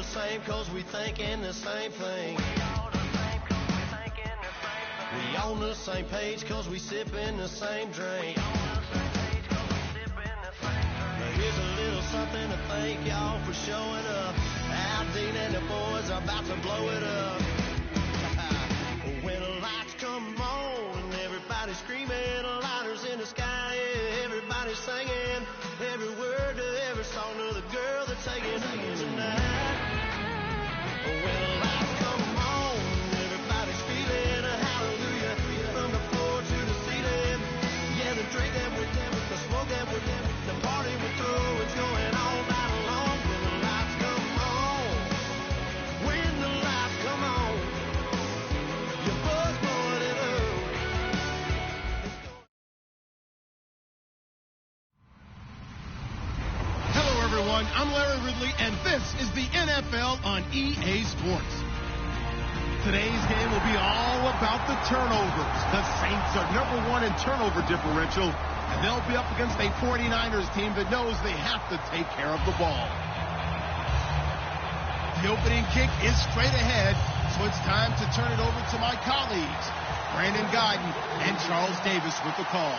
the same cause we thinking the same thing. We on the same page cause we sipping the same drink. Here's a little something to thank y'all for showing up. Al Dean and the boys are about to blow it up. When the lights come on and everybody's screaming, lighters in the sky, yeah, everybody's singing every word to every song of the girl they're taking home tonight. When the lights come on, everybody's feeling a hallelujah from the floor to the ceiling. Yeah, the drink that we're doing, the smoke that we're doing, the party we're through, it's going all night long. When the lights come on, when the lights come on, your buzz more than Hello, everyone. I'm Larry Ridley, and this is the NFL on EA Sports. Today's game will be all about the turnovers. The Saints are #1 in turnover differential, and they'll be up against a 49ers team that knows they have to take care of the ball. The opening kick is straight ahead, so it's time to turn it over to my colleagues, Brandon Guyton and Charles Davis with the call.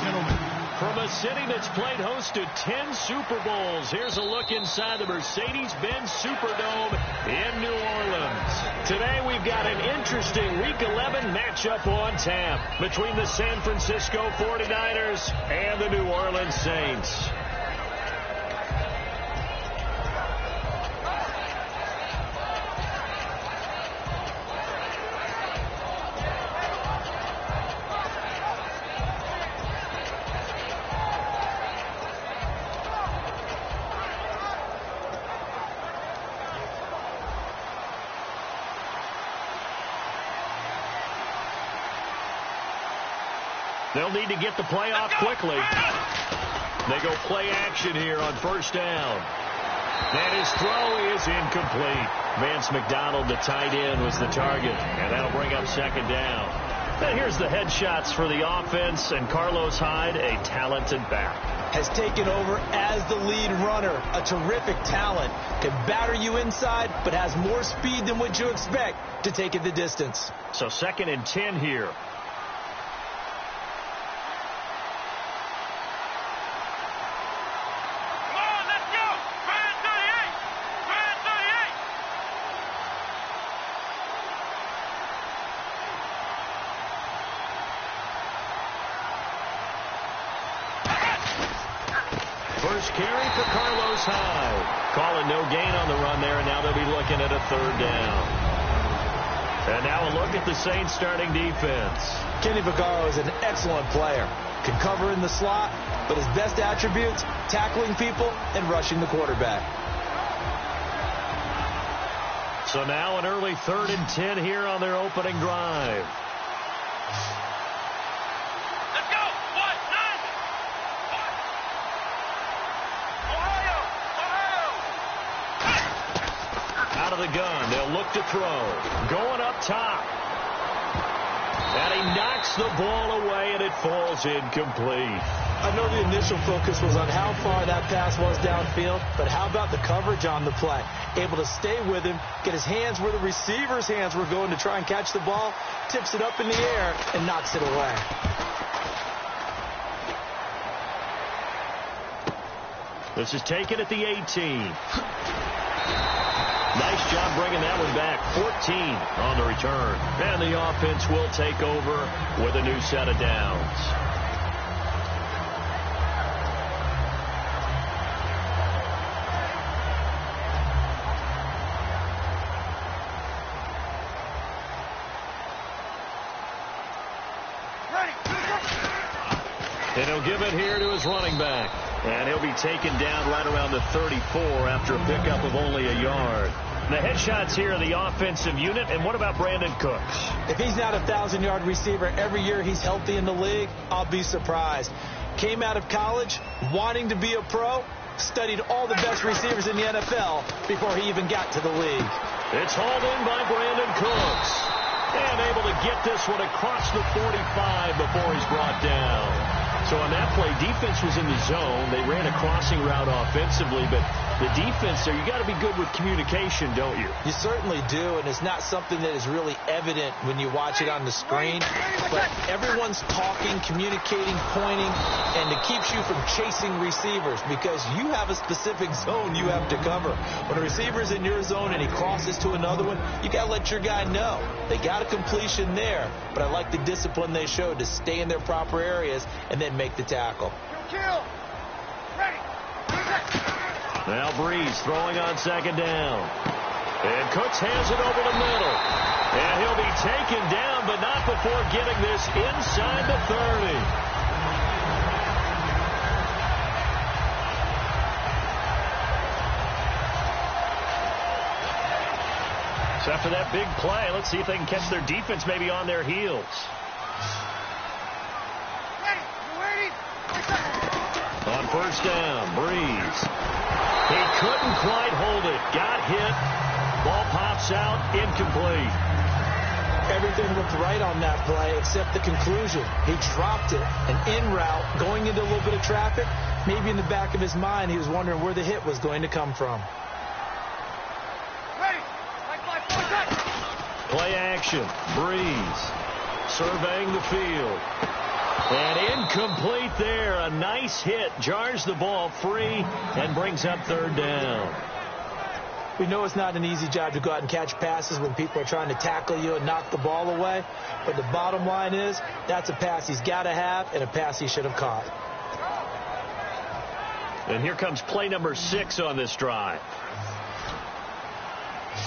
Gentlemen. From a city that's played host to 10 Super Bowls, here's a look inside the Mercedes-Benz Superdome in New Orleans. Today we've got an interesting Week 11 matchup on tap between the San Francisco 49ers and the New Orleans Saints. They'll need to get the play off quickly. They go play action here on first down. And his throw is incomplete. Vance McDonald, the tight end, was the target. And that'll bring up second down. And here's the headshots for the offense. And Carlos Hyde, a talented back. Has taken over as the lead runner. A terrific talent. Can batter you inside, but has more speed than what you expect to take it the distance. So 2nd and 10 here. First carry for Carlos Hyde. Calling no gain on the run there, and now they'll be looking at a 3rd down. And now a look at the Saints starting defense. Kenny Vaccaro is an excellent player. Can cover in the slot, but his best attributes, tackling people and rushing the quarterback. So now an early 3rd and 10 here on their opening drive. Out of the gun, they'll look to throw. Going up top. And he knocks the ball away, and it falls incomplete. I know the initial focus was on how far that pass was downfield, but how about the coverage on the play? Able to stay with him, get his hands where the receiver's hands were going to try and catch the ball, tips it up in the air, and knocks it away. This is taken at the 18. Nice job bringing that one back. 14 on the return. And the offense will take over with a new set of downs. And he'll give it here to his running back. And he'll be taken down right around the 34 after a pickup of only a yard. The headshots here of the offensive unit. And what about Brandon Cooks? If he's not a 1,000-yard receiver every year he's healthy in the league, I'll be surprised. Came out of college wanting to be a pro, studied all the best receivers in the NFL before he even got to the league. It's hauled in by Brandon Cooks. And able to get this one across the 45 before he's brought down. So on that play, defense was in the zone. They ran a crossing route offensively, but the defense there, you got to be good with communication, don't you? You certainly do, and it's not something that is really evident when you watch it on the screen. But everyone's talking, communicating, pointing, and it keeps you from chasing receivers because you have a specific zone you have to cover. When a receiver's in your zone and he crosses to another one, you got to let your guy know. They got a completion there, but I like the discipline they showed to stay in their proper areas and then make the tackle. Kill. Ready. Now Breeze throwing on second down. And Cooks has it over the middle. And he'll be taken down, but not before getting this inside the 30. So after that big play, let's see if they can catch their defense maybe on their heels. On first down, Breeze. He couldn't quite hold it. Got hit. Ball pops out. Incomplete. Everything looked right on that play except the conclusion. He dropped it. An in route going into a little bit of traffic. Maybe in the back of his mind he was wondering where the hit was going to come from. Play action. Breeze. Surveying the field. And incomplete there. A nice hit. Jars the ball free and brings up third down. We know it's not an easy job to go out and catch passes when people are trying to tackle you and knock the ball away. But the bottom line is that's a pass he's got to have and a pass he should have caught. And here comes play number 6 on this drive.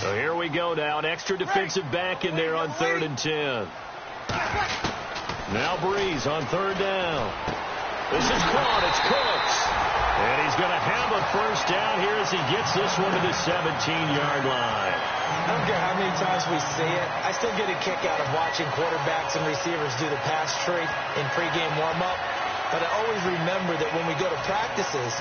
So here we go now. An extra defensive back in there on 3rd and 10. Now Breeze on 3rd down. This is caught. It's Cooks. And he's going to have a first down here as he gets this one to the 17-yard line. I don't care how many times we see it. I still get a kick out of watching quarterbacks and receivers do the pass tree in pregame warm-up. But I always remember that when we go to practices,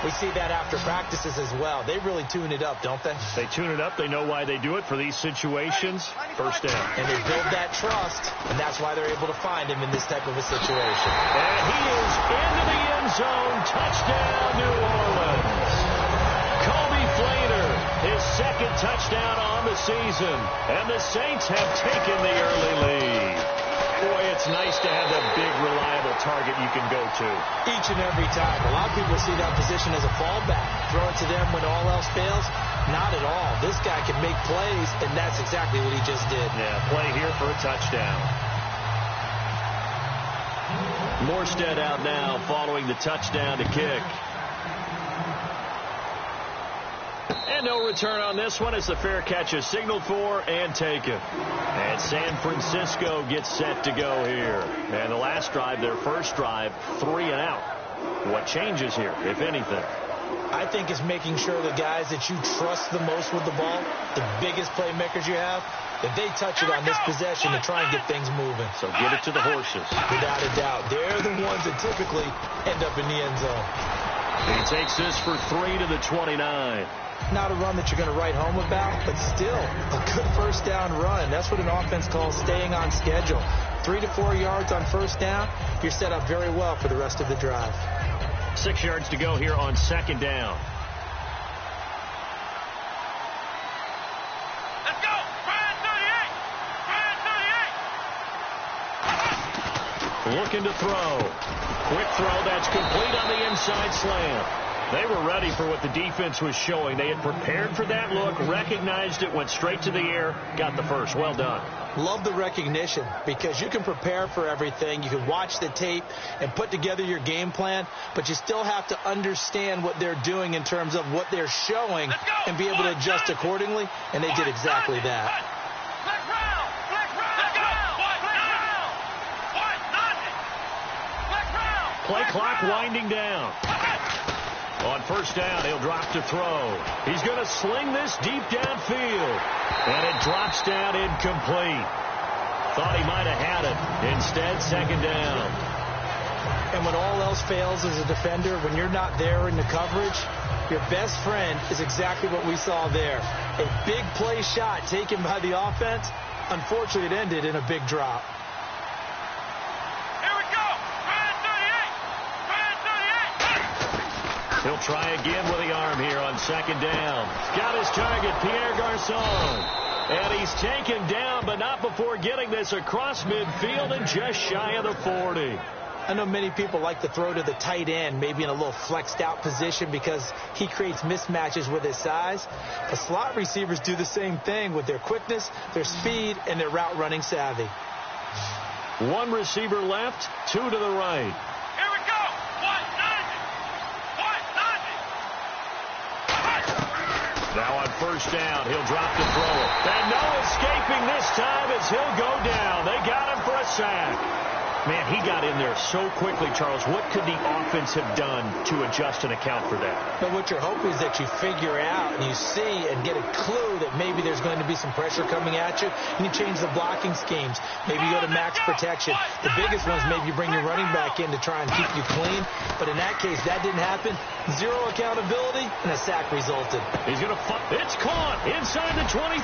we see that after practices as well. They really tune it up, don't they? They tune it up. They know why they do it for these situations. First down. And they build that trust, and that's why they're able to find him in this type of a situation. And he is into the end zone. Touchdown, New Orleans. Kobe Flater, his 2nd touchdown on the season. And the Saints have taken the early lead. Boy, it's nice to have that big, reliable target you can go to. Each and every time. A lot of people see that position as a fallback. Throw it to them when all else fails. Not at all. This guy can make plays, and that's exactly what he just did. Yeah, play here for a touchdown. Morstead out now following the touchdown to kick. And no return on this one as the fair catch is signaled for and taken. And San Francisco gets set to go here. And the last drive, their first drive, 3 and out. What changes here, if anything? I think it's making sure the guys that you trust the most with the ball, the biggest playmakers you have, that they touch it on this possession to try and get things moving. So get it to the horses. Without a doubt. They're the ones that typically end up in the end zone. He takes this for 3 to the 29. Not a run that you're going to write home about, but still a good first down run. That's what an offense calls staying on schedule. 3 to 4 yards on first down, you're set up very well for the rest of the drive. 6 yards to go here on 2nd down. Let's go! Brian 38! Brian 38! Looking to throw. Quick throw that's complete on the inside slant. They were ready for what the defense was showing. They had prepared for that look, recognized it, went straight to the air, got the first. Well done. Love the recognition because you can prepare for everything. You can watch the tape and put together your game plan, but you still have to understand what they're doing in terms of what they're showing and be able to adjust accordingly, and they did exactly that. Play clock winding down. On first down, he'll drop to throw. He's going to sling this deep downfield. And it drops down incomplete. Thought he might have had it. Instead, 2nd down. And when all else fails as a defender, when you're not there in the coverage, your best friend is exactly what we saw there. A big play shot taken by the offense. Unfortunately, it ended in a big drop. He'll try again with the arm here on second down. He's got his target, Pierre Garçon. And he's taken down, but not before getting this across midfield and just shy of the 40. I know many people like to throw to the tight end, maybe in a little flexed out position because he creates mismatches with his size. The slot receivers do the same thing with their quickness, their speed, and their route running savvy. One receiver left, two to the right. Here we go. 190. Now on first down, he'll drop the throw. And no escaping this time as he'll go down. They got him for a sack. Man, he got in there so quickly, Charles. What could the offense have done to adjust and account for that? But what you're hoping is that you figure out and you see and get a clue that maybe there's going to be some pressure coming at you, and you change the blocking schemes. Maybe you go to max protection. The biggest ones, maybe you bring your running back in to try and keep you clean. But in that case, that didn't happen. Zero accountability, and a sack resulted. He's going to it's caught inside the 25.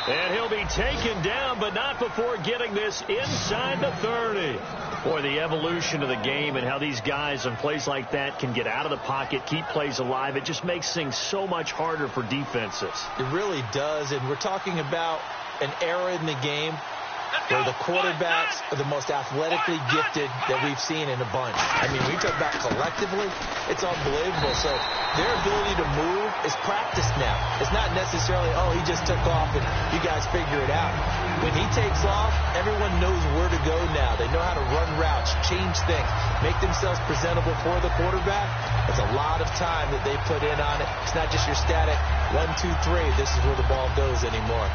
And he'll be taken down, but not before getting this inside the 30. Boy, the evolution of the game and how these guys on plays like that can get out of the pocket, keep plays alive, it just makes things so much harder for defenses. It really does, and we're talking about an era in the game where the quarterbacks are the most athletically gifted that we've seen in a bunch. I mean, we talk about collectively, it's unbelievable. So their ability to move is practiced now. It's not necessarily, oh, he just took off and you guys figure it out. When he takes off, everyone knows where to go now. They know how to run routes, change things, make themselves presentable for the quarterback. It's a lot of time that they put in on it. It's not just your static 1, 2, 3. This is where the ball goes anymore.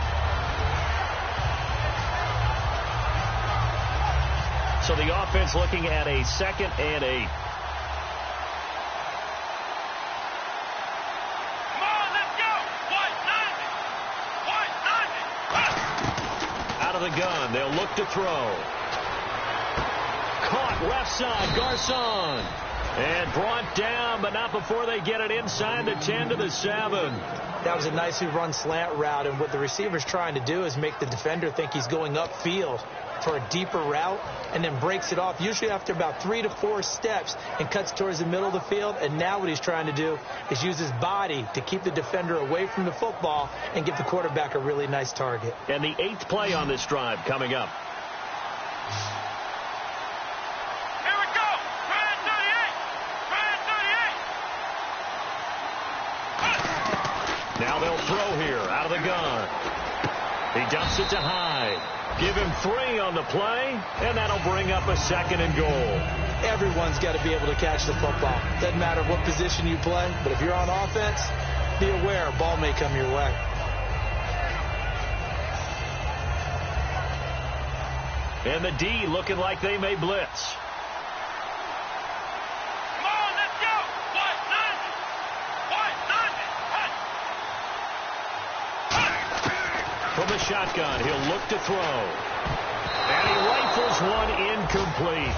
So the offense looking at a 2nd and 8. Come on, let's go. 190. Out of the gun. They'll look to throw. Caught left side. Garçon. And brought down, but not before they get it inside the 10 to the 7. That was a nicely run slant route, and what the receiver's trying to do is make the defender think he's going upfield for a deeper route and then breaks it off, usually after about 3 to 4 steps, and cuts towards the middle of the field. And now what he's trying to do is use his body to keep the defender away from the football and give the quarterback a really nice target. And the 8th play on this drive coming up. Here we go. Try at 38. Now they'll throw here out of the gun. He dumps it to Hyde. Give him 3 on the play, and that'll bring up a 2nd and goal. Everyone's got to be able to catch the football. Doesn't matter what position you play, but if you're on offense, be aware a ball may come your way. And the D looking like they may blitz. Come on, let's go. 190. From the shotgun, he'll look to throw. And he rifles one incomplete.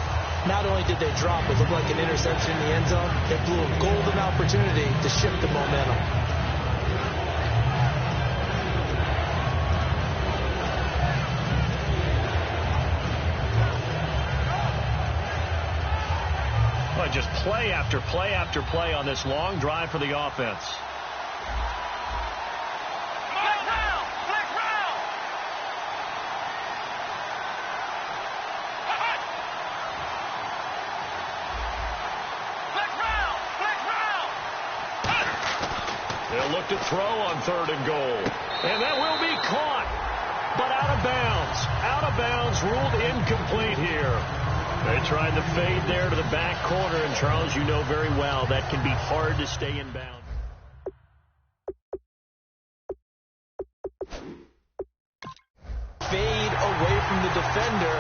Not only did they drop, it looked like an interception in the end zone, they blew a golden opportunity to shift the momentum. Well, just play after play after play on this long drive for the offense. They'll look to throw on 3rd and goal. And that will be caught. But out of bounds. Out of bounds, ruled incomplete here. They tried the fade there to the back corner. And, Charles, you know very well that can be hard to stay in bounds. Fade away from the defender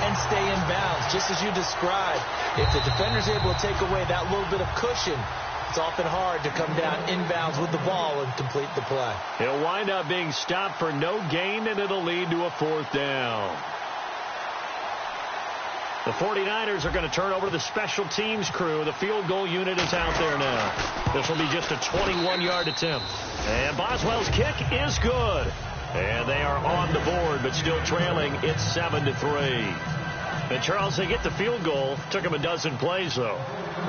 and stay in bounds, just as you described. If the defender's able to take away that little bit of cushion, it's often hard to come down inbounds with the ball and complete the play. He'll wind up being stopped for no gain, and it'll lead to a 4th down. The 49ers are going to turn over to the special teams crew. The field goal unit is out there now. This will be just a 21-yard attempt. And Boswell's kick is good. And they are on the board, but still trailing. It's 7-3. And, Charles, they get the field goal. Took them a dozen plays, though.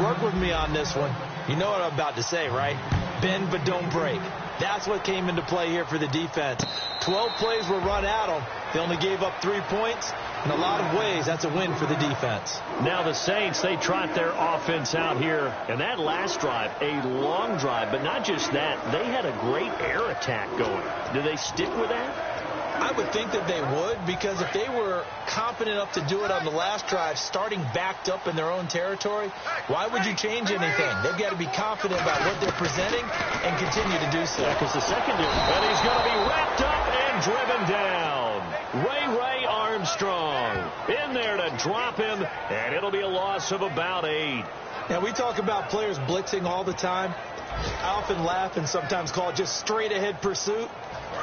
Work with me on this one. You know what I'm about to say, right? Bend but don't break. That's what came into play here for the defense. 12 plays were run at them. They only gave up 3 points. In a lot of ways, that's a win for the defense. Now the Saints, they trot their offense out here. And that last drive, a long drive, but not just that. They had a great air attack going. Do they stick with that? I would think that they would, because if they were confident enough to do it on the last drive, starting backed up in their own territory, why would you change anything? They've got to be confident about what they're presenting and continue to do so. Yeah, because the secondary, and he's going to be wrapped up and driven down. Ray Armstrong in there to drop him, and it'll be a loss of about 8. Now, we talk about players blitzing all the time. I often laugh and sometimes call it just straight-ahead pursuit.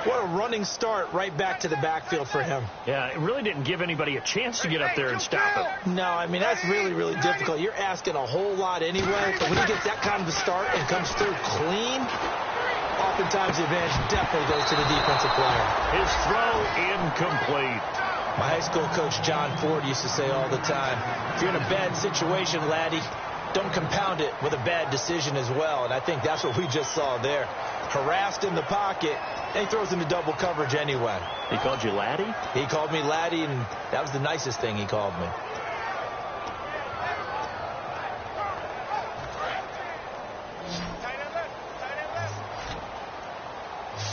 What a running start right back to the backfield for him. Yeah, it really didn't give anybody a chance to get up there and stop him. No, I mean, that's really, really difficult. You're asking a whole lot anyway, but when he gets that kind of a start and comes through clean, oftentimes the advantage definitely goes to the defensive player. His throw incomplete. My high school coach, John Ford, used to say all the time, if you're in a bad situation, laddie, don't compound it with a bad decision as well. And I think that's what we just saw there. Harassed in the pocket, and he throws into double coverage anyway. He called you laddie? He called me laddie, and that was the nicest thing he called me.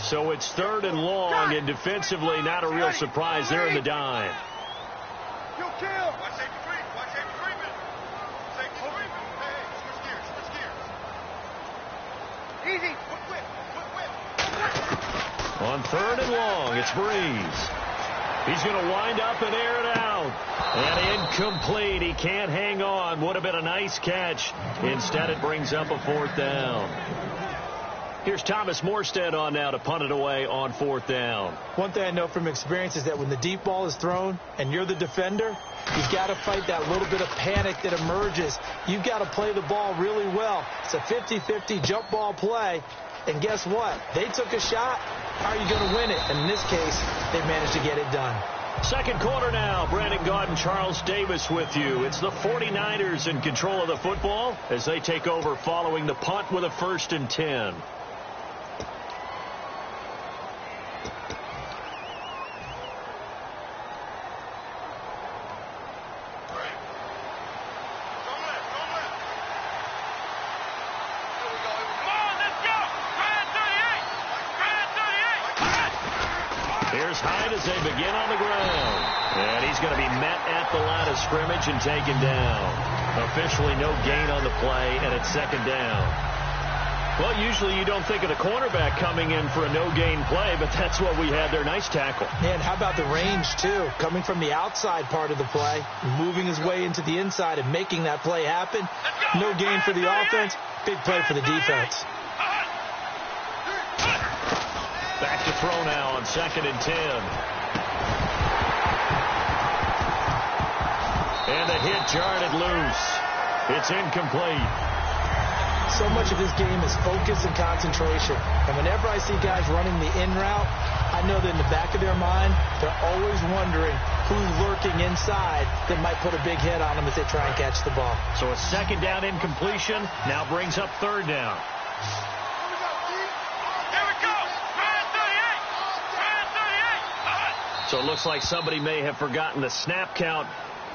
So it's 3rd and long, and defensively not a real surprise there in the dime. You kill. Watch safety creep. Watch safety creeping. Safety creeping. Hey, switch gears. Easy. Quick whip. On 3rd and long, it's Breeze. He's going to wind up and air it out. And incomplete. He can't hang on. Would have been a nice catch. Instead, it brings up a 4th down. Here's Thomas Morstead on now to punt it away on 4th down. One thing I know from experience is that when the deep ball is thrown and you're the defender, you've got to fight that little bit of panic that emerges. You've got to play the ball really well. It's a 50-50 jump ball play. And guess what? They took a shot. How are you going to win it? And in this case, they managed to get it done. Second quarter now. Brandon Gaudin, Charles Davis with you. It's the 49ers in control of the football as they take over following the punt with a 1st and 10. Here's Hyde as they begin on the ground. And he's going to be met at the line of scrimmage and taken down. Officially no gain on the play, and it's 2nd down. Well, usually you don't think of the cornerback coming in for a no-gain play, but that's what we had there. Nice tackle. And how about the range, too? Coming from the outside part of the play, moving his way into the inside and making that play happen. No gain for the offense, big play for the defense. Back to throw now on 2nd and 10. And the hit jarred it loose. It's incomplete. So much of this game is focus and concentration. And whenever I see guys running the in route, I know that in the back of their mind, they're always wondering who's lurking inside that might put a big hit on them as they try and catch the ball. So a 2nd down incompletion now brings up 3rd down. So it looks like somebody may have forgotten the snap count,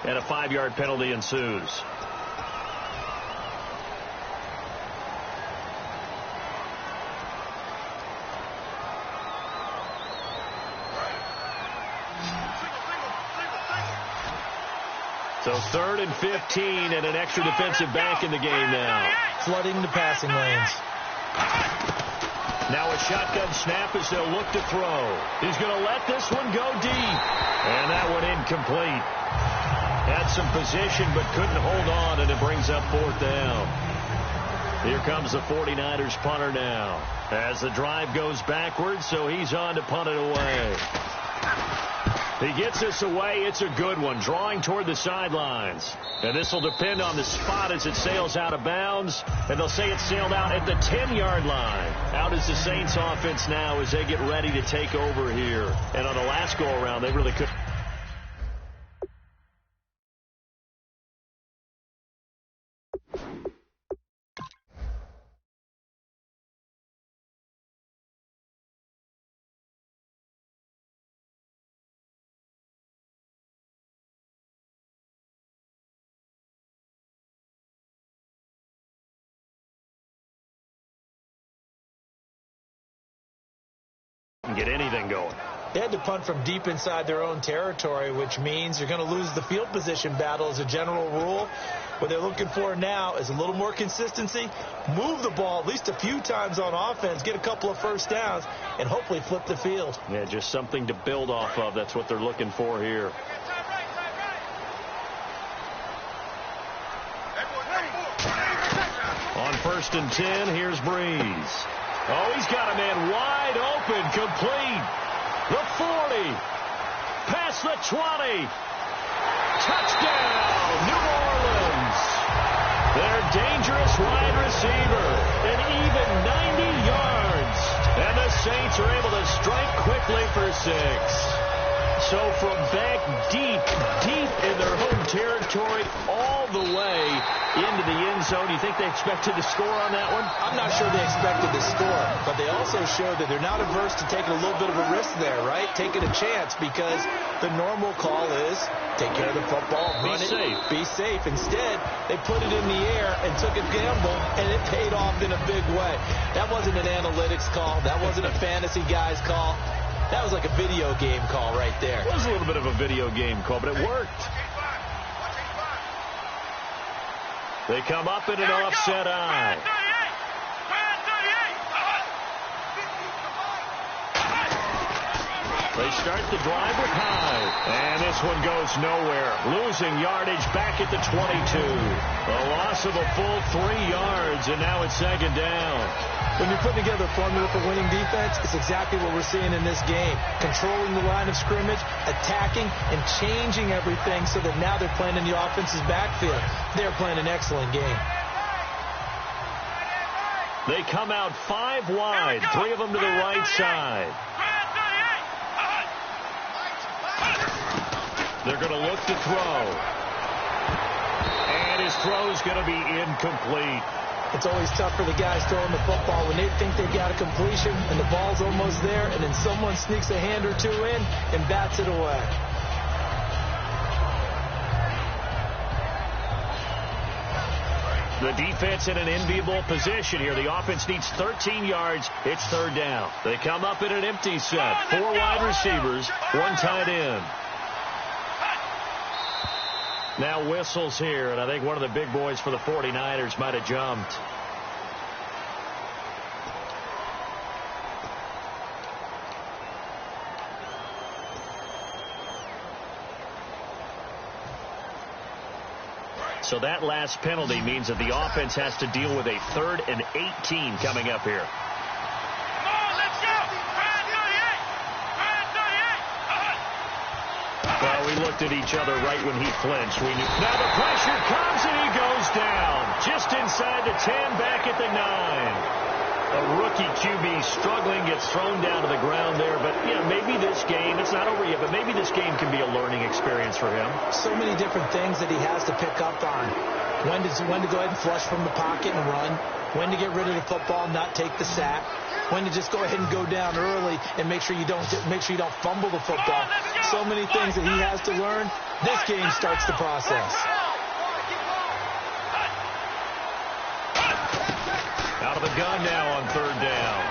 and a 5-yard penalty ensues. So 3rd and 15 and an extra defensive back in the game now. Flooding the passing lanes. Now a shotgun snap as they'll look to throw. He's going to let this one go deep. And that one incomplete. Had some position but couldn't hold on, and it brings up 4th down. Here comes the 49ers punter now. As the drive goes backwards, so he's on to punt it away. He gets this away. It's a good one, drawing toward the sidelines. And this will depend on the spot as it sails out of bounds. And they'll say it sailed out at the 10-yard line. Out is the Saints offense now as they get ready to take over here. And on the last go-around, they really couldn't. and get anything going. They had to punt from deep inside their own territory, which means you're going to lose the field position battle as a general rule. What they're looking for now is a little more consistency, move the ball at least a few times on offense, get a couple of first downs, and hopefully flip the field. Yeah, just something to build off of. That's what they're looking for here. On 1st and 10, here's Breeze. Oh, he's got a man wide open, complete. The 40, past the 20, touchdown, New Orleans. Their dangerous wide receiver, an even 90 yards. And the Saints are able to strike quickly for 6. So from back deep in their home territory, all the way into the end zone. You think they expected to score on that one? I'm not sure they expected to score, but they also showed that they're not averse to taking a little bit of a risk there, right? Taking a chance, because the normal call is take care of the football, run it, be safe. Instead, they put it in the air and took a gamble, and it paid off in a big way. That wasn't an analytics call. That wasn't a fantasy guy's call. That was like a video game call right there. It was a little bit of a video game call, but it worked. They come up in an offset eye. They start the drive with Hyde. And this one goes nowhere. Losing yardage back at the 22. A loss of a full 3 yards, and now it's 2nd down. When you're putting together a formula for winning defense, it's exactly what we're seeing in this game. Controlling the line of scrimmage, attacking, and changing everything so that now they're playing in the offense's backfield. They're playing an excellent game. They come out 5 wide, 3 of them to the right side. They're going to look to throw. And his throw's going to be incomplete. It's always tough for the guys throwing the football when they think they've got a completion and the ball's almost there, and then someone sneaks a hand or two in and bats it away. The defense in an enviable position here. The offense needs 13 yards. It's 3rd down. They come up in an empty set. 4 wide receivers, 1 tight end. Now whistles here, and I think one of the big boys for the 49ers might have jumped. So that last penalty means that the offense has to deal with a 3rd and 18 coming up here. Well, we looked at each other right when he flinched. We knew. Now the pressure comes and he goes down. Just inside the 10, back at the 9. A rookie QB struggling, gets thrown down to the ground there. But, yeah, maybe this game, it's not over yet, but maybe this game can be a learning experience for him. So many different things that he has to pick up on. When to go ahead and flush from the pocket and run. When to get rid of the football and not take the sack. When to just go ahead and go down early and make sure you don't fumble the football. So many things that he has to learn. This game starts the process. Out of the gun now on 3rd down.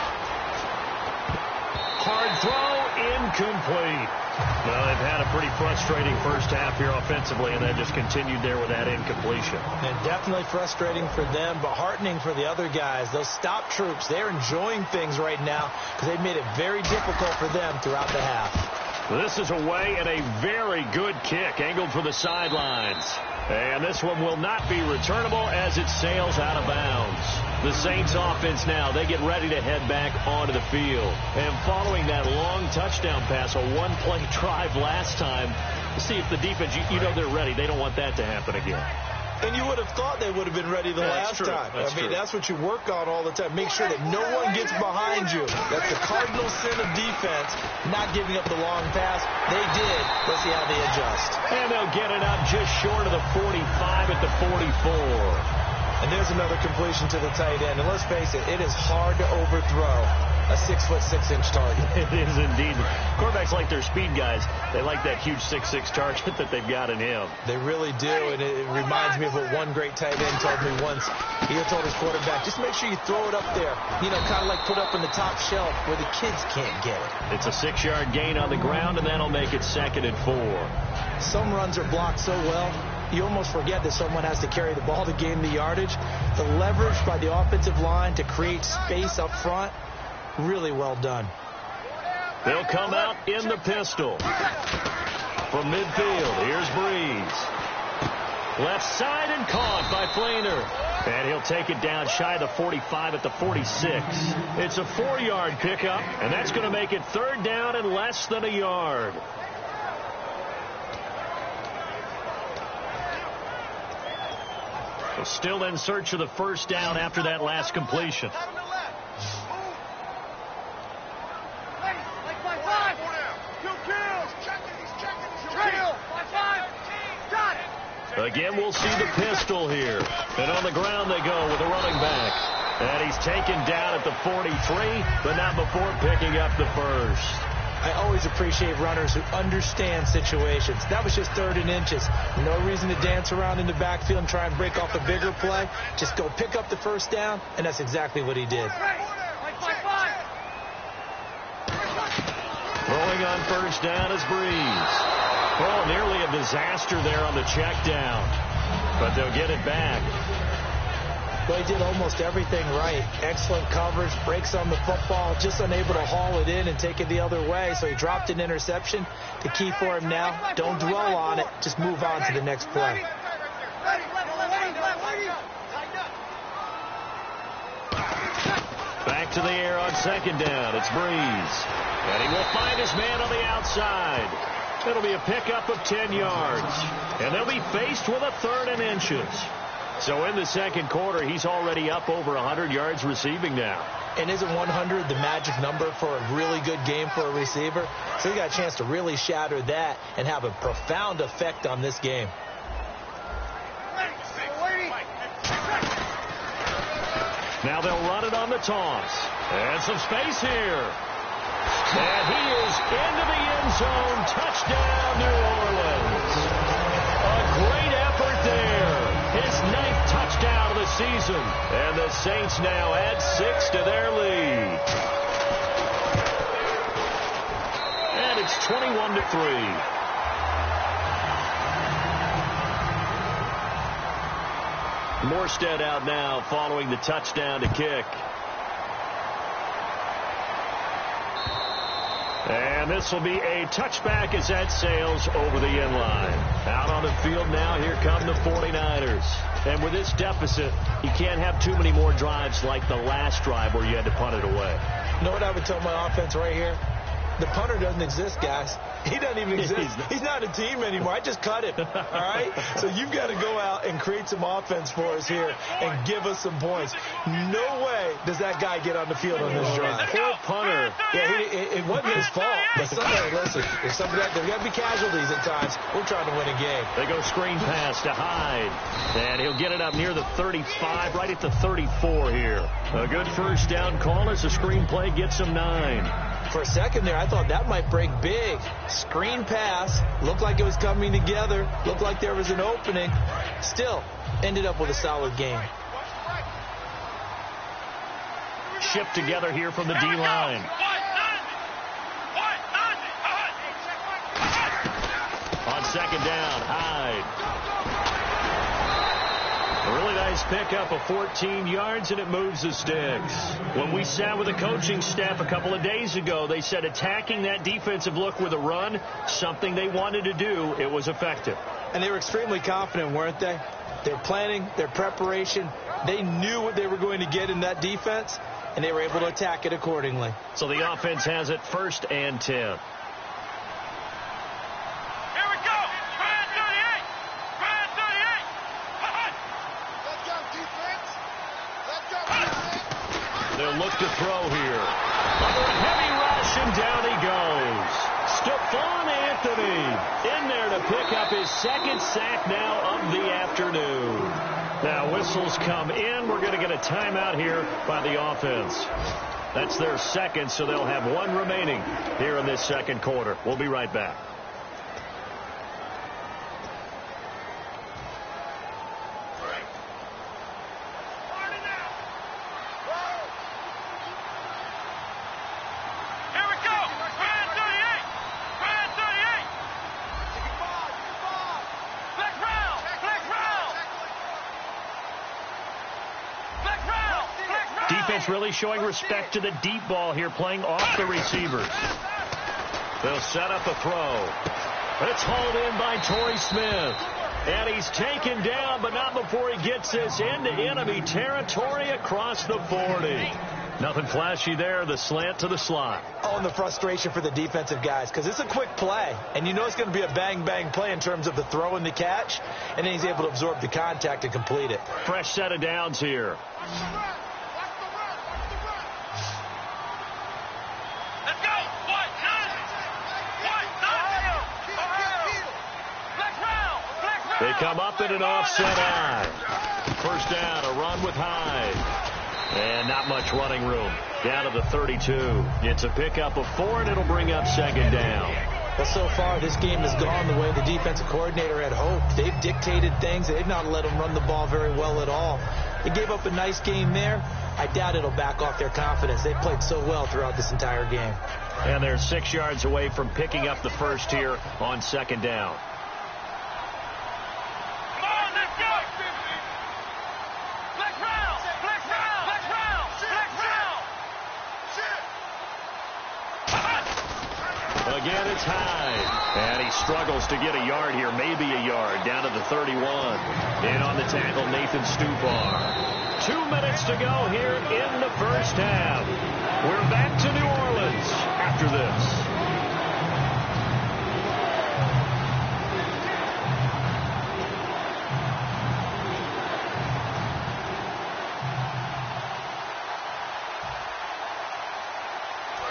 Hard throw, incomplete. Well, they've had a pretty frustrating first half here offensively, and that just continued there with that incompletion. And definitely frustrating for them, but heartening for the other guys. Those stop troops, they're enjoying things right now because they've made it very difficult for them throughout the half. This is away and a very good kick, angled for the sidelines. And this one will not be returnable as it sails out of bounds. The Saints offense now, they get ready to head back onto the field. And following that long touchdown pass, a 1-play drive last time, see if the defense, you know they're ready. They don't want that to happen again. And you would have thought they would have been ready the last time. That's what you work on all the time. Make sure that no one gets behind you. That's the cardinal sin of defense, not giving up the long pass. They did. Let's see how they adjust. And they'll get it up just short of the 45 at the 44. And there's another completion to the tight end. And let's face it, it is hard to overthrow a 6'6" target. It is indeed. Quarterbacks like their speed guys. They like that huge 6'6" target that they've got in him. They really do, and it reminds me of what one great tight end told me once. He told his quarterback, just make sure you throw it up there. You know, kind of like put up in the top shelf where the kids can't get it. It's a 6-yard gain on the ground, and that'll make it 2nd and 4. Some runs are blocked so well, you almost forget that someone has to carry the ball to gain the yardage. The leverage by the offensive line to create space up front, really well done. They'll come out in the pistol. From midfield, here's Breeze. Left side and caught by Flainer. And he'll take it down shy of the 45 at the 46. It's a 4-yard pickup, and that's going to make it 3rd down and less than a yard. So still in search of the 1st down after that last completion. Again, we'll see the pistol here. And on the ground they go with a running back. And he's taken down at the 43, but not before picking up the 1st. I always appreciate runners who understand situations. That was just 3rd and inches. No reason to dance around in the backfield and try and break off a bigger play. Just go pick up the 1st down, and that's exactly what he did. Throwing on 1st down is Breeze. Oh, nearly a disaster there on the check down. But they'll get it back. Well, he did almost everything right. Excellent coverage, breaks on the football, just unable to haul it in and take it the other way. So he dropped an interception. The key for him now, don't dwell on it. Just move on to the next play. Back to the air on 2nd down. It's Breeze. And he will find his man on the outside. It'll be a pickup of 10 yards. And they'll be faced with a 3rd and inches. So in the 2nd quarter, he's already up over 100 yards receiving now. And isn't 100 the magic number for a really good game for a receiver? So he got a chance to really shatter that and have a profound effect on this game. Now they'll run it on the toss. And some space here. And he is into the end zone. Touchdown, New Orleans. A great effort there. His 9th touchdown of the season. And the Saints now add 6 to their lead. And it's 21-3. Morstead out now following the touchdown to kick. And this will be a touchback as that sails over the end line. Out on the field now, here come the 49ers. And with this deficit, you can't have too many more drives like the last drive where you had to punt it away. You know what I would tell my offense right here? The punter doesn't exist, guys. He doesn't even exist. He's not a team anymore. I just cut him. All right? So you've got to go out and create some offense for us here and give us some points. No way does that guy get on the field on this drive. Poor punter. Yeah, it wasn't his fault. But somebody, listen, if somebody, there's got to be casualties at times. We're trying to win a game. They go screen pass to Hyde. And he'll get it up near the 35, right at the 34 here. A good 1st down call as the screen play gets him 9. For a second there, I thought that might break big. Screen pass. Looked like it was coming together. Looked like there was an opening. Still, ended up with a solid game. Shipped together here from the D-line. On 2nd down, Hyde. A really nice pickup of 14 yards, and it moves the sticks. When we sat with the coaching staff a couple of days ago, they said attacking that defensive look with a run, something they wanted to do, it was effective. And they were extremely confident, weren't they? Their planning, their preparation, they knew what they were going to get in that defense, and they were able to attack it accordingly. So the offense has it 1st and 10. They'll look to throw here. Under a heavy rush, and down he goes. Stephon Anthony in there to pick up his 2nd sack now of the afternoon. Now whistles come in. We're going to get a timeout here by the offense. That's their second, so they'll have one remaining here in this second quarter. We'll be right back. Defense really showing respect to the deep ball here, playing off the receivers. They'll set up a throw. It's hauled in by Torrey Smith. And he's taken down, but not before he gets this into enemy territory across the 40. Nothing flashy there, the slant to the slot. Oh, and the frustration for the defensive guys, because it's a quick play, and you know it's going to be a bang-bang play in terms of the throw and the catch, and then he's able to absorb the contact and complete it. Fresh set of downs here. They come up in an offset eye. First down, a run with Hyde. And not much running room. Down to the 32. It's a pickup of 4, and it'll bring up second down. Well, so far, this game has gone the way the defensive coordinator had hoped. They've dictated things. They've not let them run the ball very well at all. They gave up a nice game there. I doubt it'll back off their confidence. They've played so well throughout this entire game. And they're 6 yards away from picking up the first here on second down. Again, it's Hyde. And he struggles to get a yard here, maybe a yard, down to the 31. In on the tackle, Nathan Stupar. 2 minutes to go here in the first half. We're back to New Orleans after this.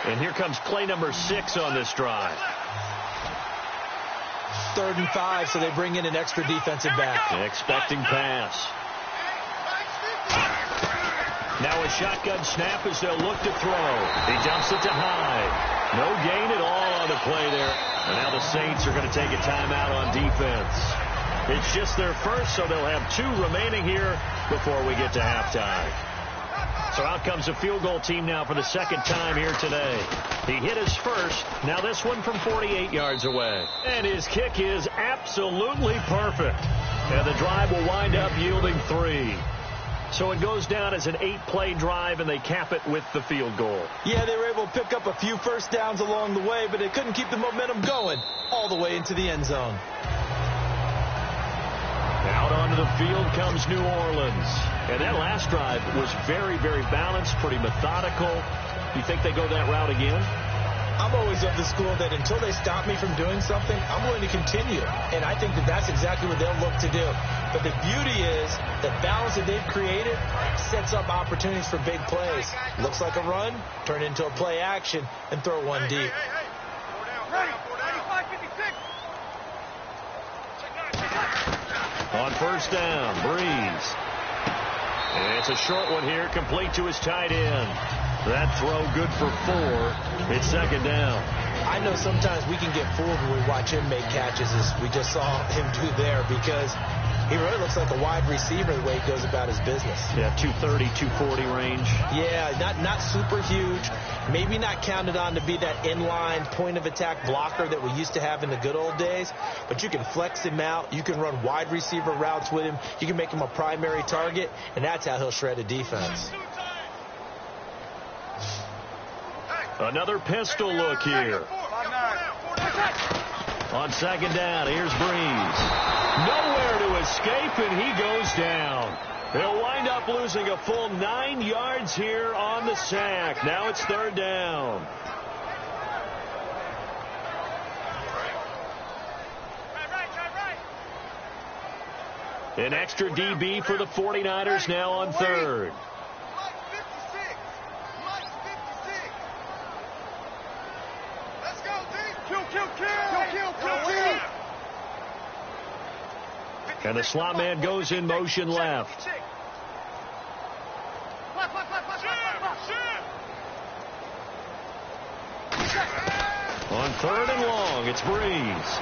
And here comes play number 6 on this drive. 3rd and 5, so they bring in an extra defensive back. Expecting pass. Now a shotgun snap as they'll look to throw. He jumps it to Hyde. No gain at all on the play there. And now the Saints are going to take a timeout on defense. It's just their first, so they'll have 2 remaining here before we get to halftime. So out comes a field goal team now for the second time here today. He hit his first. Now this one from 48 yards away. And his kick is absolutely perfect. And the drive will wind up yielding 3. So it goes down as an 8-play drive, and they cap it with the field goal. Yeah, they were able to pick up a few first downs along the way, but they couldn't keep the momentum going all the way into the end zone. Out onto the field comes New Orleans. And that last drive was very, very balanced, pretty methodical. You think they go that route again? I'm always of the school that until they stop me from doing something, I'm willing to continue. And I think that that's exactly what they'll look to do. But the beauty is the balance that they've created sets up opportunities for big plays. Looks like a run, turn into a play action, and throw one deep. On first down, Breeze. And it's a short one here, complete to his tight end. That throw good for 4. It's second down. I know sometimes we can get fooled when we watch him make catches, as we just saw him do there, because he really looks like a wide receiver the way he goes about his business. Yeah, 230, 240 range. Yeah, not super huge. Maybe not counted on to be that inline point-of-attack blocker that we used to have in the good old days. But you can flex him out. You can run wide receiver routes with him. You can make him a primary target, and that's how he'll shred a defense. Another pistol look here. On second down, here's Breeze. Nowhere to escape, and he goes down. They'll wind up losing a full 9 yards here on the sack. Now it's third down. An extra DB for the 49ers now on third. And the slot man goes in motion left. On 3rd and long, it's Breeze.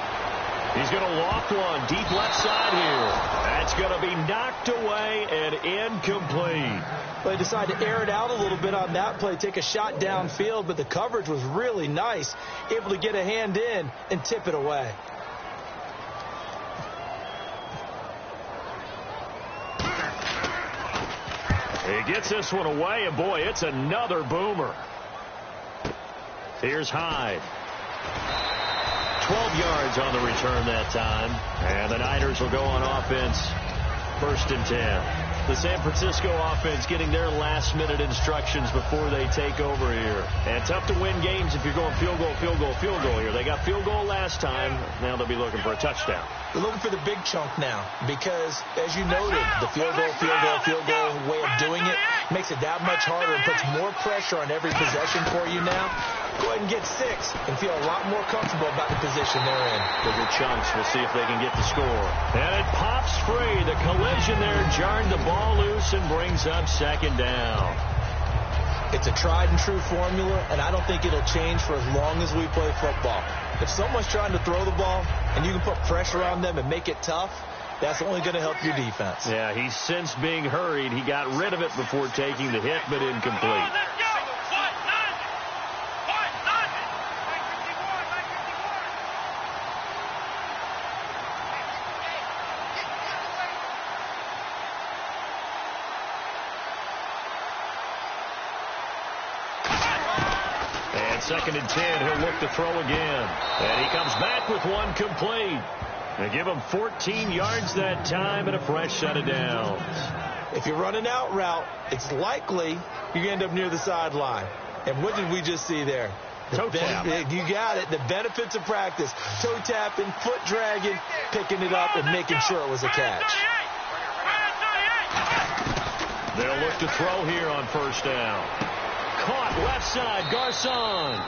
He's going to loft one deep left side here. That's going to be knocked away and incomplete. Well, they decided to air it out a little bit on that play, take a shot downfield, but the coverage was really nice, able to get a hand in and tip it away. He gets this one away, and boy, it's another boomer. Here's Hyde. 12 yards on the return that time. And the Niners will go on offense, 1st and 10. The San Francisco offense getting their last-minute instructions before they take over here. And tough to win games if you're going field goal, field goal, field goal here. They got field goal last time. Now they'll be looking for a touchdown. They're looking for the big chunk now because, as you noted, the field goal way of doing it makes it that much harder and puts more pressure on every possession for you now. Go ahead and get 6 and feel a lot more comfortable about the position they're in. Bigger chunks. We'll see if they can get the score. And it pops free. The collision there jarred the ball loose and brings up 2nd down. It's a tried-and-true formula, and I don't think it'll change for as long as we play football. If someone's trying to throw the ball and you can put pressure on them and make it tough, that's only going to help your defense. Yeah, he's since being hurried. He got rid of it before taking the hit, but incomplete. And 2nd and 10, he'll look to throw again. And he comes back with one complete. They give him 14 yards that time and a fresh set of downs. If you're running out route, it's likely you end up near the sideline. And what did we just see there? Toe tap. You got it. The benefits of practice. Toe tapping, foot dragging, picking it up, and making sure it was a catch. They'll look to throw here on 1st down. Caught left side, Garcon.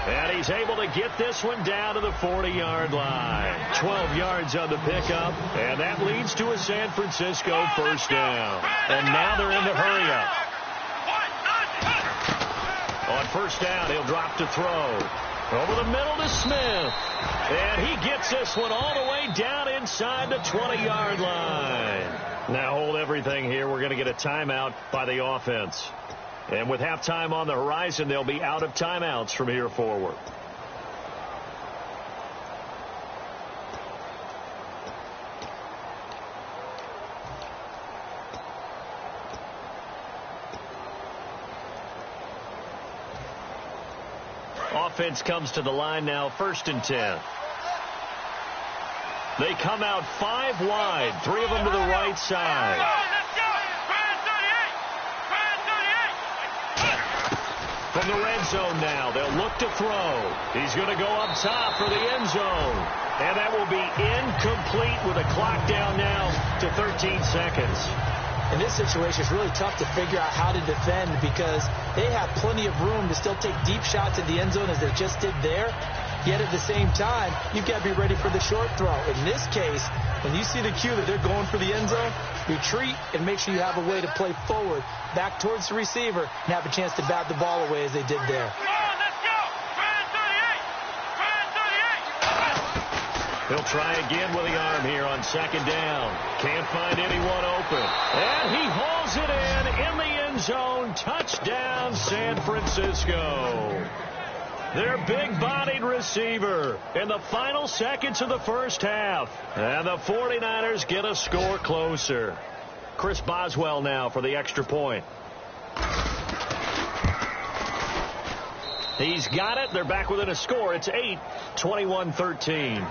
And he's able to get this one down to the 40-yard line. 12 yards on the pickup, and that leads to a San Francisco 1st down. And now they're in the hurry-up. On 1st down, he'll drop to throw. Over the middle to Smith. And he gets this one all the way down inside the 20-yard line. Now hold everything here. We're going to get a timeout by the offense. And with halftime on the horizon, they'll be out of timeouts from here forward. Offense comes to the line now, 1st and 10. They come out 5 wide, 3 of them to the right side. From the red zone now, they'll look to throw. He's going to go up top for the end zone. And that will be incomplete with a clock down now to 13 seconds. In this situation, it's really tough to figure out how to defend because they have plenty of room to still take deep shots at the end zone as they just did there. Yet at the same time, you've got to be ready for the short throw. In this case, when you see the cue that they're going for the end zone, retreat and make sure you have a way to play forward, back towards the receiver, and have a chance to bat the ball away as they did there. He'll try again with the arm here on 2nd down. Can't find anyone open. And he hauls it in the end zone. Touchdown, San Francisco. Their big-bodied receiver in the final seconds of the 1st half. And the 49ers get a score closer. Chris Boswell now for the extra point. He's got it. They're back within a score. It's 8, 21-13.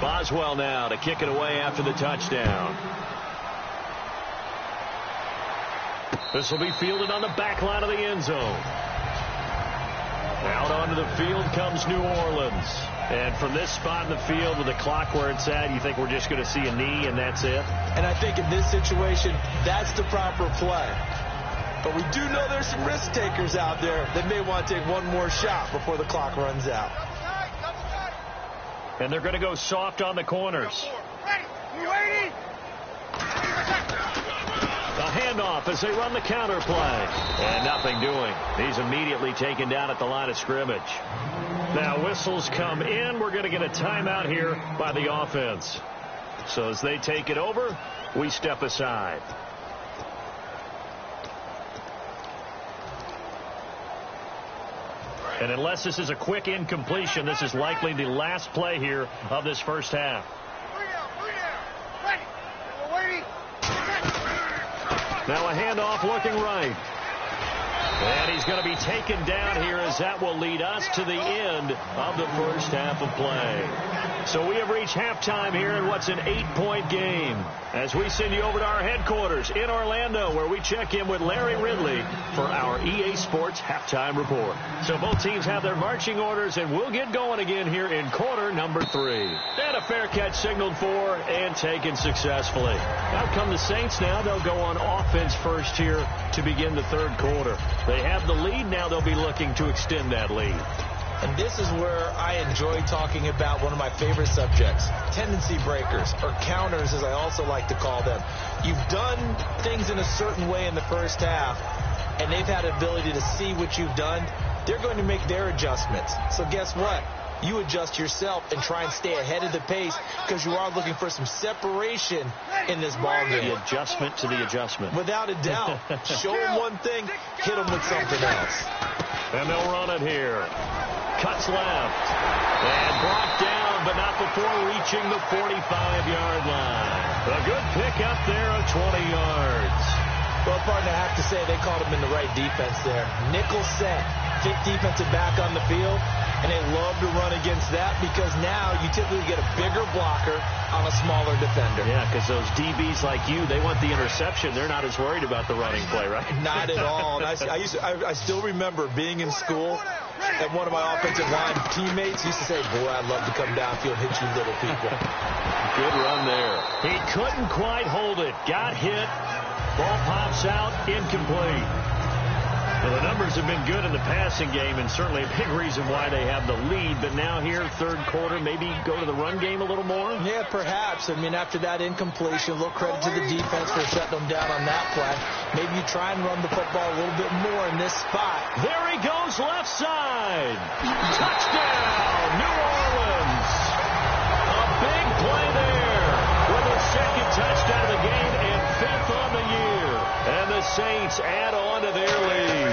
Boswell now to kick it away after the touchdown. This will be fielded on the back line of the end zone. Out onto the field comes New Orleans. And from this spot in the field with the clock where it's at, you think we're just going to see a knee and that's it? And I think in this situation, that's the proper play. But we do know there's some risk takers out there that may want to take one more shot before the clock runs out. And they're going to go soft on the corners. A handoff as they run the counter play. And nothing doing. He's immediately taken down at the line of scrimmage. Now whistles come in. We're going to get a timeout here by the offense. So as they take it over, we step aside. And unless this is a quick incompletion, this is likely the last play here of this first half. Now a handoff looking right. And he's going to be taken down here as that will lead us to the end of the first half of play. So we have reached halftime here in what's an 8-point game as we send you over to our headquarters in Orlando where we check in with Larry Ridley for our EA Sports Halftime Report. So both teams have their marching orders and we'll get going again here in quarter number 3. And a fair catch signaled for and taken successfully. Out come the Saints now. They'll go on offense first here to begin the third quarter. They have the lead. Now they'll be looking to extend that lead. And this is where I enjoy talking about one of my favorite subjects, tendency breakers, or counters as I also like to call them. You've done things in a certain way in the first half, and they've had the ability to see what you've done. They're going to make their adjustments. So guess what? You adjust yourself and try and stay ahead of the pace because you are looking for some separation in this ball game. The adjustment to the adjustment. Without a doubt. Show them one thing, hit them with something else. And they'll run it here. Cuts left. And brought down, but not before reaching the 45-yard line. A good pick up there of 20 yards. Well, partner, I have to say they called him in the right defense there. Nickel set, fifth defensive back on the field, and they love to run against that because now you typically get a bigger blocker on a smaller defender. Yeah, because those DBs like you, they want the interception. They're not as worried about the running play, right? Not at all. And I still remember being in school, and one of my offensive line teammates used to say, boy, I'd love to come downfield and hit you little people. Good run there. He couldn't quite hold it. Got hit. Ball pops out, incomplete. Well, the numbers have been good in the passing game, and certainly a big reason why they have the lead. But now here, third quarter, maybe go to the run game a little more? Yeah, perhaps. I mean, after that incompletion, a little credit to the defense for shutting them down on that play. Maybe you try and run the football a little bit more in this spot. There he goes, left side. Touchdown, New Orleans. A big play there with a second touchdown of the game and fifth on the year. And the Saints add on to their lead.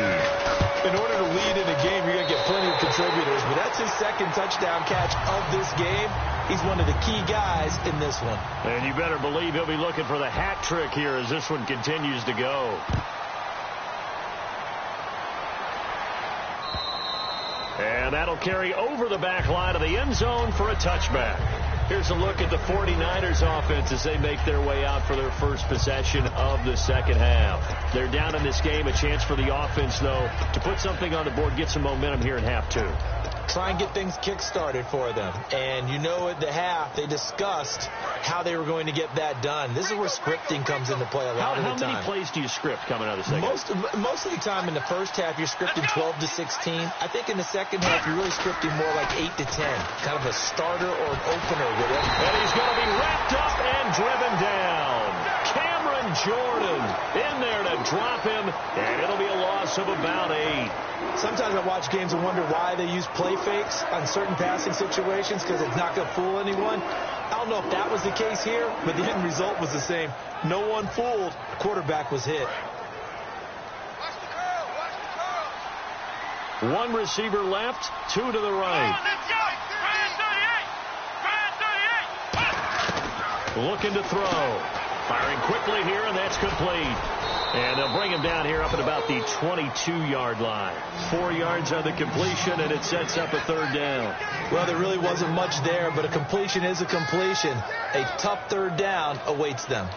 In order to lead in a game, you're going to get plenty of contributors, but that's his second touchdown catch of this game. He's one of the key guys in this one. And you better believe he'll be looking for the hat trick here as this one continues to go. And that'll carry over the back line of the end zone for a touchback. Here's a look at the 49ers offense as they make their way out for their first possession of the second half. They're down in this game. A chance for the offense, though, to put something on the board, get some momentum here in half two. Try and get things kick-started for them. And you know at the half, they discussed how they were going to get that done. This is where scripting comes into play a lot of the time. How many plays do you script coming out of the second? Most of the time in the first half, you're scripting 12 to 16. I think in the second half, you're really scripting more like 8 to 10. Kind of a starter or an opener with it. And he's going to be wrapped up and driven down. Cameron Jordan in there to drop him, and it'll be a loss of about 8. Sometimes I watch games and wonder why they use play fakes on certain passing situations because it's not going to fool anyone. I don't know if that was the case here, but the end result was the same. No one fooled. The quarterback was hit. One receiver left, two to the right. Looking to throw. Firing quickly here, and that's complete. And they'll bring him down here up at about the 22-yard line. 4 yards on the completion, and it sets up a third down. Well, there really wasn't much there, but a completion is a completion. A tough third down awaits them.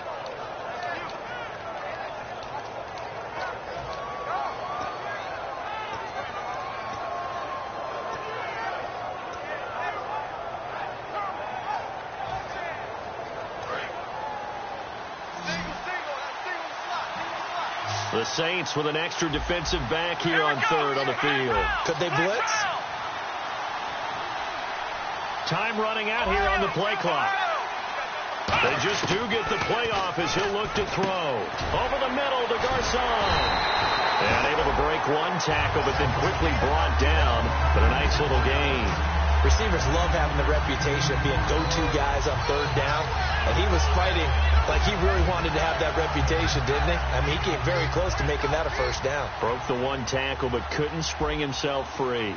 The Saints with an extra defensive back here on third on the field. Could they blitz? Time running out here on the play clock. They just do get the playoff as he'll look to throw. Over the middle to Garcon. And able to break one tackle, but then quickly brought down. But a nice little gain. Receivers love having the reputation of being go-to guys on third down. And he was fighting like he really wanted to have that reputation, didn't he? I mean, he came very close to making that a first down. Broke the one tackle, but couldn't spring himself free.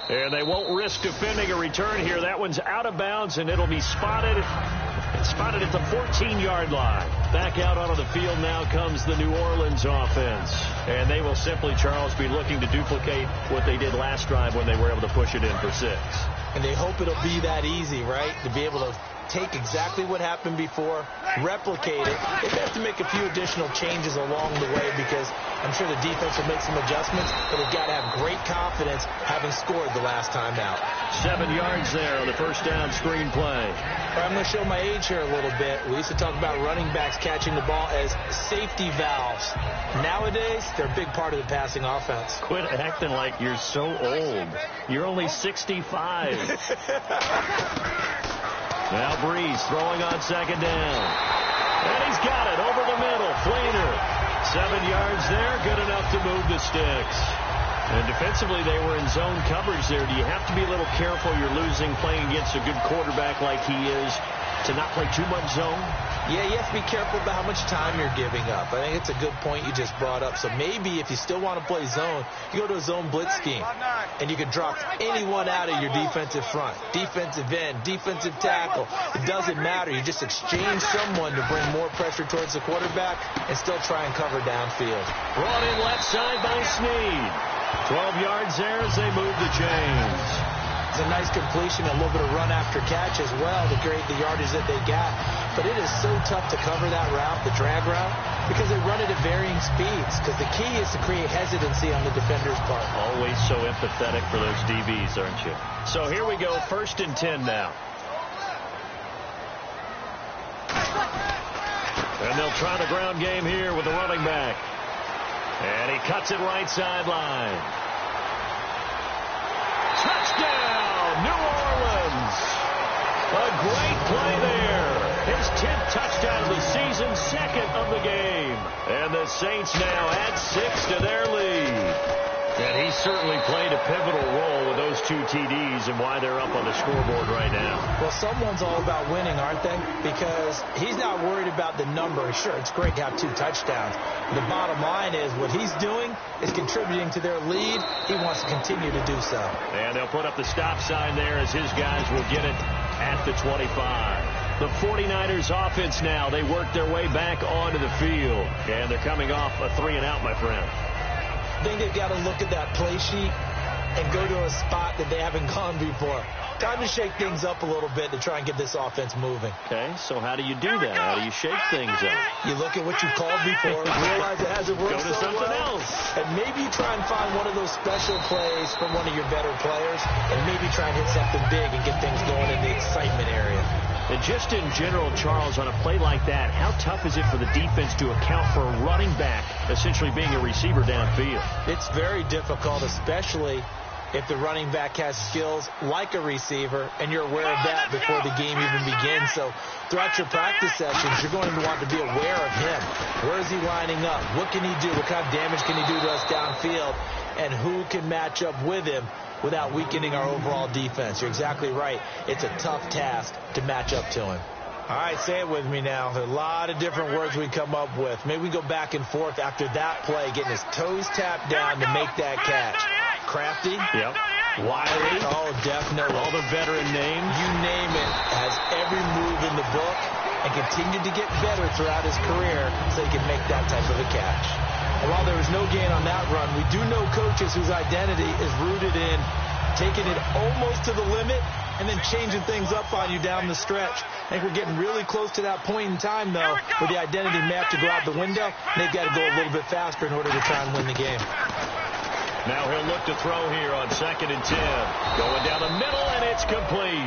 And they won't risk defending a return here. That one's out of bounds, and it'll be spotted at the 14-yard line. Back out onto the field now comes the New Orleans offense. And they will simply, Charles, be looking to duplicate what they did last drive when they were able to push it in for 6. And they hope it'll be that easy, right? To be able to take exactly what happened before, replicate it. They have to make a few additional changes along the way because I'm sure the defense will make some adjustments, but they've got to have great confidence having scored the last time out. 7 yards there on the first down screen play. I'm going to show my age here a little bit. We used to talk about running backs catching the ball as safety valves. Nowadays, they're a big part of the passing offense. Quit acting like you're so old. You're only 65. Now Breeze throwing on second down. And he's got it over the middle. Fleener. 7 yards there. Good enough to move the sticks. And defensively, they were in zone coverage there. Do you have to be a little careful? You're losing playing against a good quarterback like he is to not play too much zone? Yeah, you have to be careful about how much time you're giving up. I think it's a good point you just brought up. So maybe if you still want to play zone, you go to a zone blitz scheme. And you can drop anyone out of your defensive front. Defensive end, defensive tackle. It doesn't matter. You just exchange someone to bring more pressure towards the quarterback and still try and cover downfield. Brought in left side by Snead. 12 yards there as they move the chains. It's a nice completion, a little bit of run after catch as well to create the yardage that they got. But it is so tough to cover that route, the drag route, because they run it at varying speeds. Because the key is to create hesitancy on the defender's part. Always so empathetic for those DBs, aren't you? So here we go, 1st and 10 now. And they'll try the ground game here with the running back. And he cuts it right sideline. Touchdown, New Orleans. A great play there. His 10th touchdown of the season, 2nd of the game. And the Saints now add 6 to their lead. And he certainly played a pivotal role with those 2 TDs and why they're up on the scoreboard right now. Well, someone's all about winning, aren't they? Because he's not worried about the number. Sure, it's great to have 2 touchdowns. The bottom line is what he's doing is contributing to their lead. He wants to continue to do so. And they'll put up the stop sign there as his guys will get it at the 25. The 49ers offense now, they work their way back onto the field. And they're coming off a 3-and-out, my friend. I think they've got to look at that play sheet and go to a spot that they haven't gone before. Time to shake things up a little bit to try and get this offense moving. Okay, so how do you do that? How do you shake things up? You look at what you called before, realize it hasn't worked so something well, else. And maybe you try and find one of those special plays from one of your better players, and maybe try and hit something big and get things going in the excitement area. And just in general, Charles, on a play like that, how tough is it for the defense to account for a running back essentially being a receiver downfield? It's very difficult, especially if the running back has skills like a receiver, and you're aware of that before the game even begins. So throughout your practice sessions, you're going to want to be aware of him. Where is he lining up? What can he do? What kind of damage can he do to us downfield? And who can match up with him without weakening our overall defense? You're exactly right. It's a tough task to match up to him. All right, say it with me now. There are a lot of different words we come up with. Maybe we go back and forth after that play, getting his toes tapped down to make that catch. Crafty. Yep. Wiley. Oh, definitely. All the veteran names. You name it. Has every move in the book and continued to get better throughout his career so he can make that type of a catch. And while there was no gain on that run, we do know coaches whose identity is rooted in taking it almost to the limit and then changing things up on you down the stretch. I think we're getting really close to that point in time, though, where the identity may have to go out the window, and they've got to go a little bit faster in order to try and win the game. Now he'll look to throw here on 2nd and 10. Going down the middle, and it's complete.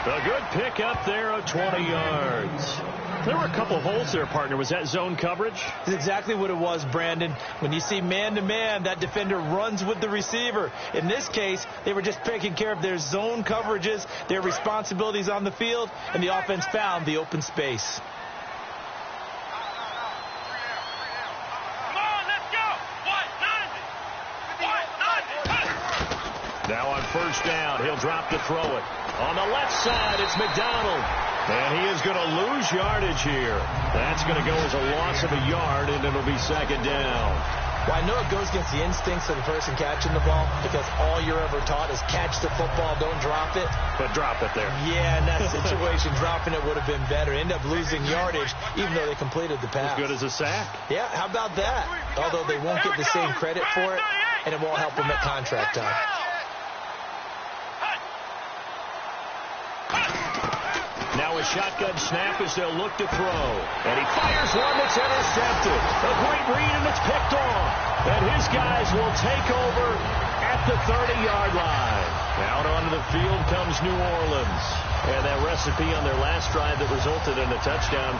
A good pick up there of 20 yards. There were a couple holes there, partner. Was that zone coverage? That's exactly what it was, Brandon. When you see man-to-man, that defender runs with the receiver. In this case, they were just taking care of their zone coverages, their responsibilities on the field, and the offense found the open space. Now on first down, he'll drop to throw it. On the left side, it's McDonald. And he is going to lose yardage here. That's going to go as a loss of a yard, and it'll be second down. Well, I know it goes against the instincts of the person catching the ball because all you're ever taught is catch the football, don't drop it. But drop it there. Yeah, in that situation, dropping it would have been better. End up losing yardage, even though they completed the pass. As good as a sack. Yeah, how about that? Although they won't get the same credit for it, and it won't help them at contract time. Now a shotgun snap as they'll look to throw. And he fires one that's intercepted. A great read, and it's picked off. And his guys will take over at the 30-yard line. Out onto the field comes New Orleans. And that recipe on their last drive that resulted in a touchdown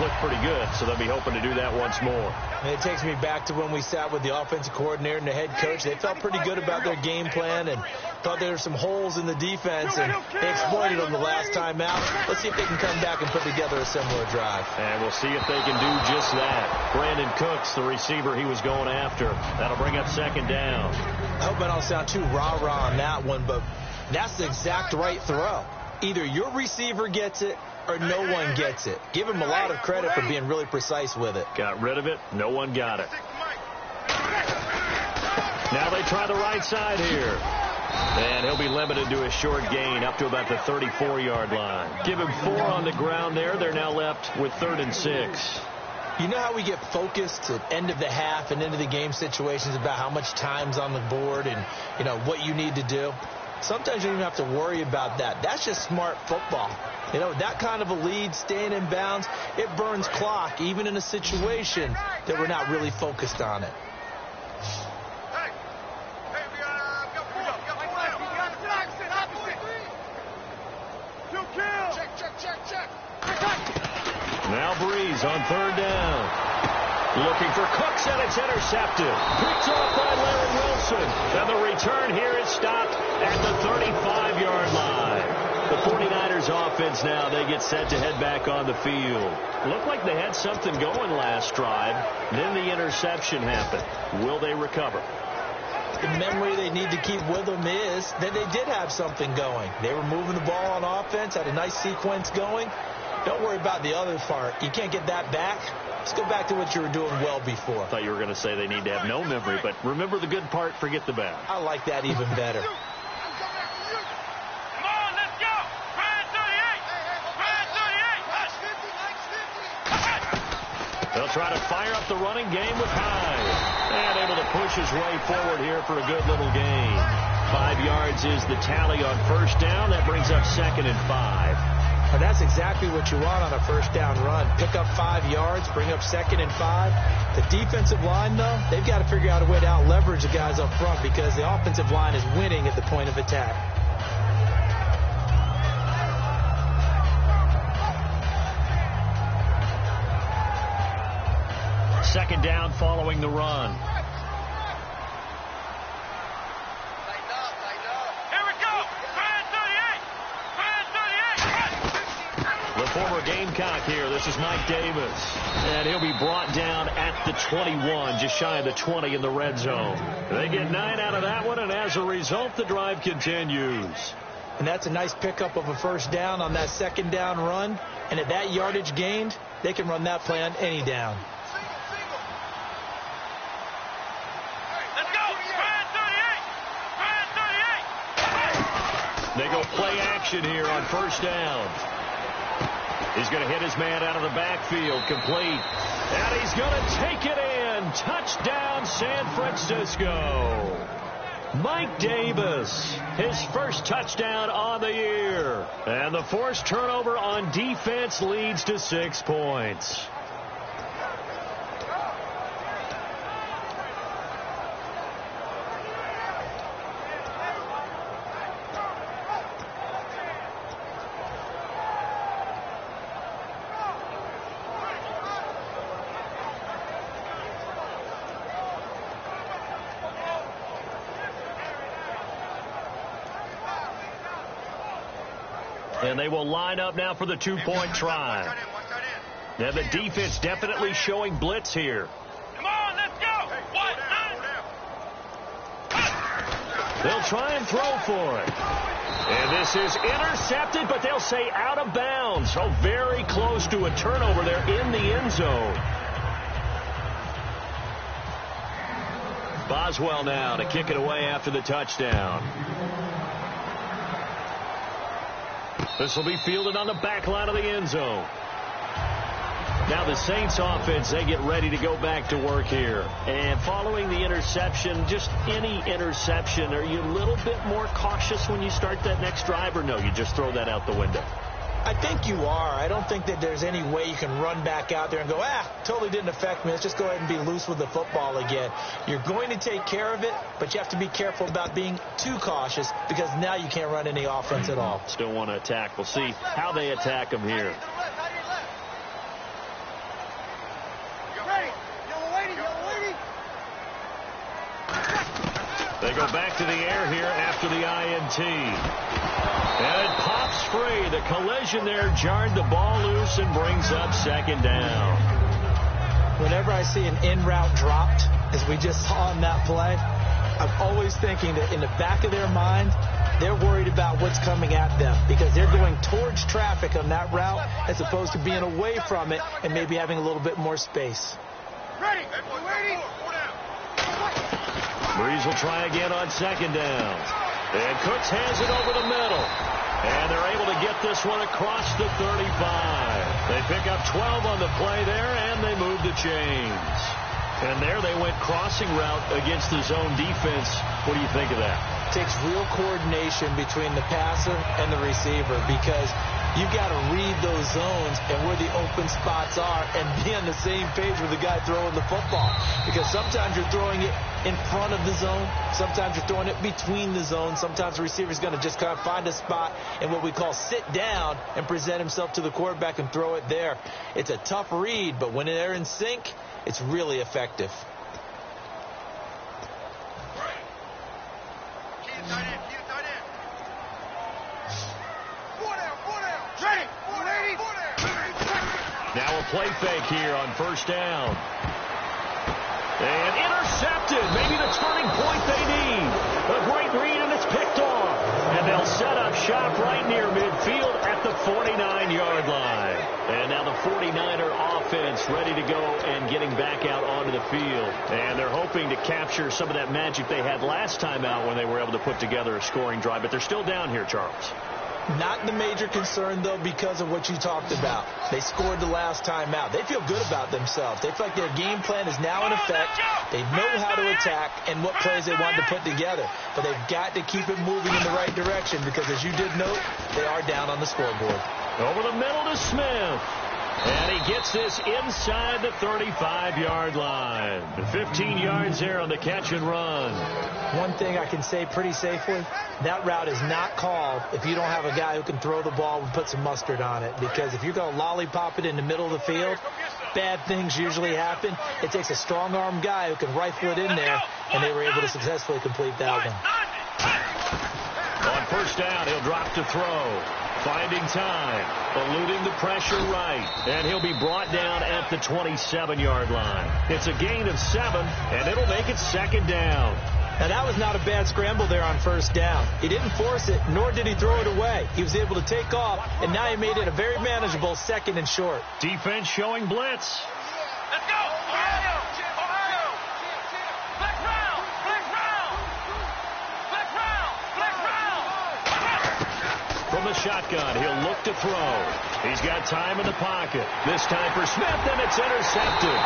looked pretty good, so they'll be hoping to do that once more. And it takes me back to when we sat with the offensive coordinator and the head coach. They felt pretty good about their game plan and thought there were some holes in the defense, and they exploited them the last time out. Let's see if they can come back and put together a similar drive. And we'll see if they can do just that. Brandon Cooks, the receiver he was going after. That'll bring up second down. I hope I don't sound too rah-rah on that one, but that's the exact right throw. Either your receiver gets it or no one gets it. Give him a lot of credit for being really precise with it. Got rid of it. No one got it. Now they try the right side here. And he'll be limited to a short gain up to about the 34-yard line. Give him 4 on the ground there. They're now left with 3rd and 6. You know how we get focused at end of the half and into the game situations about how much time's on the board and, you know, what you need to do? Sometimes you don't even have to worry about that. That's just smart football. You know, that kind of a lead, staying in bounds, it burns clock, even in a situation that we're not really focused on it. Now Breeze on 3rd down. Looking for Cooks, and it's intercepted. Picked off by Larry Wilson. And the return here is stopped at the 35-yard line. The 49ers offense now, they get set to head back on the field. Looked like they had something going last drive. Then the interception happened. Will they recover? The memory they need to keep with them is that they did have something going. They were moving the ball on offense, had a nice sequence going. Don't worry about the other part. You can't get that back. Let's go back to what you were doing well before. I thought you were going to say they need to have no memory, but remember the good part, forget the bad. I like that even better. They'll try to fire up the running game with Hyde. And able to push his way forward here for a good little gain. 5 yards is the tally on first down. That brings up 2nd and 5. And that's exactly what you want on a first down run. Pick up 5 yards, bring up 2nd and 5. The defensive line, though, they've got to figure out a way to out-leverage the guys up front because the offensive line is winning at the point of attack. Second down following the run. Former Gamecock here. This is Mike Davis. And he'll be brought down at the 21, just shy of the 20 in the red zone. They get 9 out of that one, and as a result, the drive continues. And that's a nice pickup of a first down on that second down run. And at that yardage gained, they can run that play on any down. They go play action here on first down. He's going to hit his man out of the backfield, complete. And he's going to take it in. Touchdown, San Francisco. Mike Davis, his first touchdown on the year. And the forced turnover on defense leads to 6 points. And they will line up now for the two-point try. Now the defense definitely showing blitz here. Come on, let's go. They'll try and throw for it. And this is intercepted, but they'll say out of bounds. So very close to a turnover there in the end zone. Boswell now to kick it away after the touchdown. This will be fielded on the back line of the end zone. Now the Saints offense, they get ready to go back to work here. And following the interception, just any interception, are you a little bit more cautious when you start that next drive, or no, you just throw that out the window? I think you are. I don't think that there's any way you can run back out there and go, totally didn't affect me. Let's just go ahead and be loose with the football again. You're going to take care of it, but you have to be careful about being too cautious because now you can't run any offense at all. Still want to attack. We'll see how they attack them here. They go back to the air here after the INT. And it pops free. The collision there jarred the ball loose and brings up second down. Whenever I see an in-route dropped, as we just saw in that play, I'm always thinking that in the back of their mind, they're worried about what's coming at them because they're going towards traffic on that route as opposed to being away from it and maybe having a little bit more space. Ready. Breeze will try again on second down. And Cooks has it over the middle. And they're able to get this one across the 35. They pick up 12 on the play there, and they move the chains. And there they went crossing route against the zone defense. What do you think of that? It takes real coordination between the passer and the receiver because you've got to read those zones and where the open spots are and be on the same page with the guy throwing the football. Because sometimes you're throwing it in front of the zone. Sometimes you're throwing it between the zones. Sometimes the receiver's going to just kind of find a spot and what we call sit down and present himself to the quarterback and throw it there. It's a tough read, but when they're in sync, it's really effective. Now a play fake here on first down. And intercepted. Maybe the turning point they need. A great read, and it's picked off. And they'll set up shop right near midfield at the 49-yard line. And now the 49er offense ready to go and getting back out onto the field. And they're hoping to capture some of that magic they had last time out when they were able to put together a scoring drive. But they're still down here, Charles. Not the major concern, though, because of what you talked about. They scored the last time out. They feel good about themselves. They feel like their game plan is now in effect. They know how to attack and what plays they want to put together. But they've got to keep it moving in the right direction because, as you did note, they are down on the scoreboard. Over the middle to Smith. And he gets this inside the 35-yard line. 15 yards there on the catch and run. One thing I can say pretty safely, that route is not called if you don't have a guy who can throw the ball and put some mustard on it. Because if you're going to lollipop it in the middle of the field, bad things usually happen. It takes a strong-arm guy who can rifle it in there, and they were able to successfully complete that one. On first down, he'll drop to throw. Finding time, eluding the pressure right, and he'll be brought down at the 27-yard line. It's a gain of 7, and it'll make it second down. Now, that was not a bad scramble there on first down. He didn't force it, nor did he throw it away. He was able to take off, and now he made it a very manageable second and short. Defense showing blitz. Let's go. Ohio. Black round. From the shotgun, he'll look to throw. He's got time in the pocket. This time for Smith, and it's intercepted.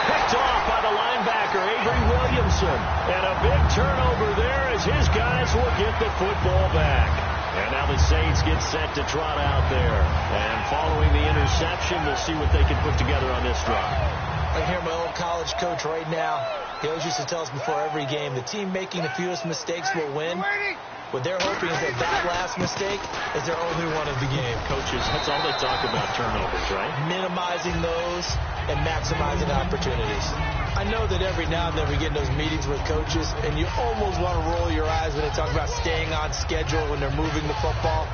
Picked off by the linebacker, Avery Williamson. And a big turnover there as his guys will get the football back. And now the Saints get set to trot out there. And following the interception, we'll see what they can put together on this drive. I hear my old college coach right now. He always used to tell us before every game, the team making the fewest mistakes will win. What they're hoping is that last mistake is their only one of the game. Coaches, that's all they talk about, turnovers, right? Minimizing those and maximizing opportunities. I know that every now and then we get in those meetings with coaches, and you almost want to roll your eyes when they talk about staying on schedule when they're moving the football.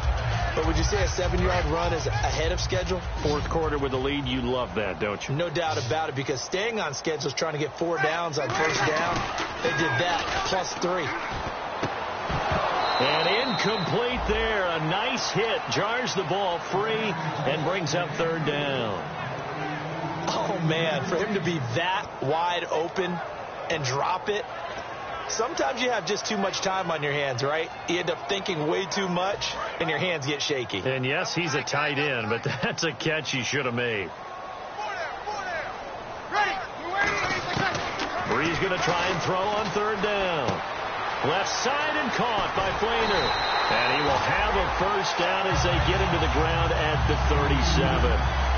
But would you say a 7-yard run is ahead of schedule? Fourth quarter with the lead, you love that, don't you? No doubt about it, because staying on schedule is trying to get 4 downs on first down. They did that, +3. And incomplete there. A nice hit. Jars the ball free and brings up third down. Oh, man, for him to be that wide open and drop it. Sometimes you have just too much time on your hands, right? You end up thinking way too much, and your hands get shaky. And, yes, he's a tight end, but that's a catch he should have made. Bree's going to try and throw on third down. Left side and caught by Flainer. And he will have a first down as they get him to the ground at the 37.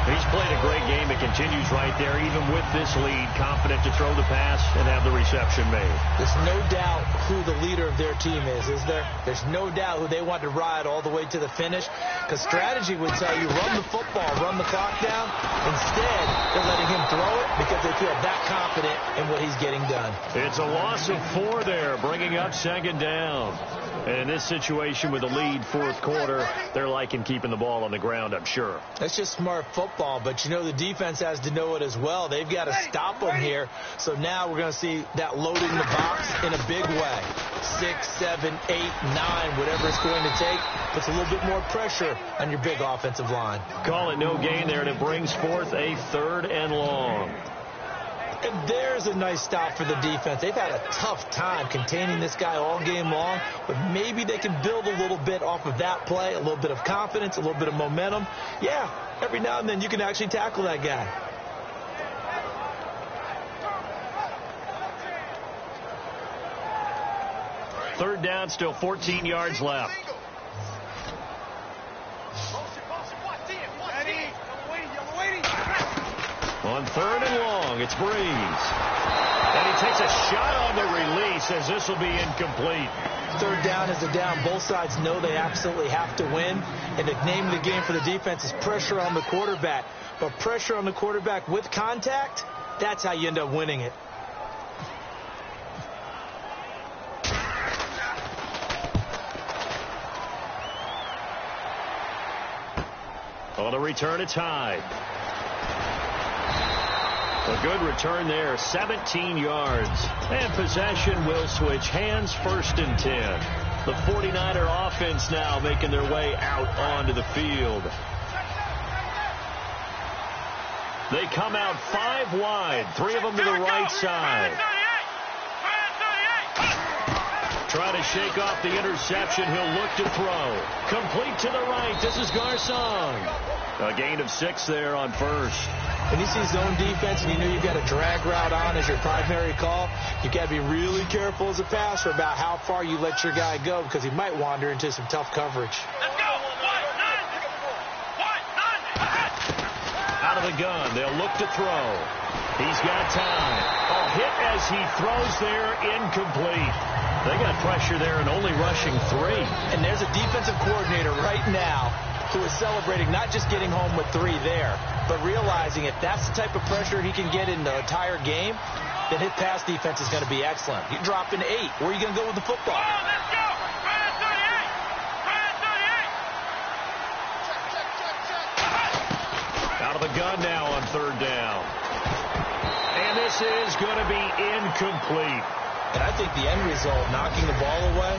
He's played a great game. It continues right there, even with this lead, confident to throw the pass and have the reception made. There's no doubt who the leader of their team is there? There's no doubt who they want to ride all the way to the finish, because strategy would tell you run the football, run the clock down. Instead, they're letting him throw it because they feel that confident in what he's getting done. It's a loss of 4 there, bringing up second down. And in this situation with the lead, fourth quarter, they're liking keeping the ball on the ground, I'm sure. That's just smart football, but you know the defense has to know it as well. They've got to stop them here. So now we're going to see that loading the box in a big way. 6, 7, 8, 9, whatever it's going to take, puts a little bit more pressure on your big offensive line. Call it no gain there, and it brings forth a 3rd and long. And there's a nice stop for the defense. They've had a tough time containing this guy all game long, but maybe they can build a little bit off of that play, a little bit of confidence, a little bit of momentum. Yeah, every now and then you can actually tackle that guy. Third down, still 14 yards left. On 3rd and long, it's Breeze. And he takes a shot on the release as this will be incomplete. Third down is a down. Both sides know they absolutely have to win. And the name of the game for the defense is pressure on the quarterback. But pressure on the quarterback with contact, that's how you end up winning it. On the return, it's Hyde. A good return there, 17 yards. And possession will switch hands, 1st and 10. The 49er offense now making their way out onto the field. They come out 5 wide, 3 of them to the right side. Try to shake off the interception. He'll look to throw. Complete to the right. This is Garcon. A gain of 6 there on 1st. When you see zone defense and you know you've got a drag route on as your primary call, you've got to be really careful as a passer about how far you let your guy go, because he might wander into some tough coverage. Let's go. Out of the gun. They'll look to throw. He's got time. A hit as he throws there, incomplete. They got pressure there and only rushing 3. And there's a defensive coordinator right now who is celebrating not just getting home with 3 there, but realizing if that's the type of pressure he can get in the entire game, then his pass defense is going to be excellent. You drop in 8. Where are you going to go with the football? Let's go. Out of the gun now on 3rd down. And this is going to be incomplete. And I think the end result, knocking the ball away,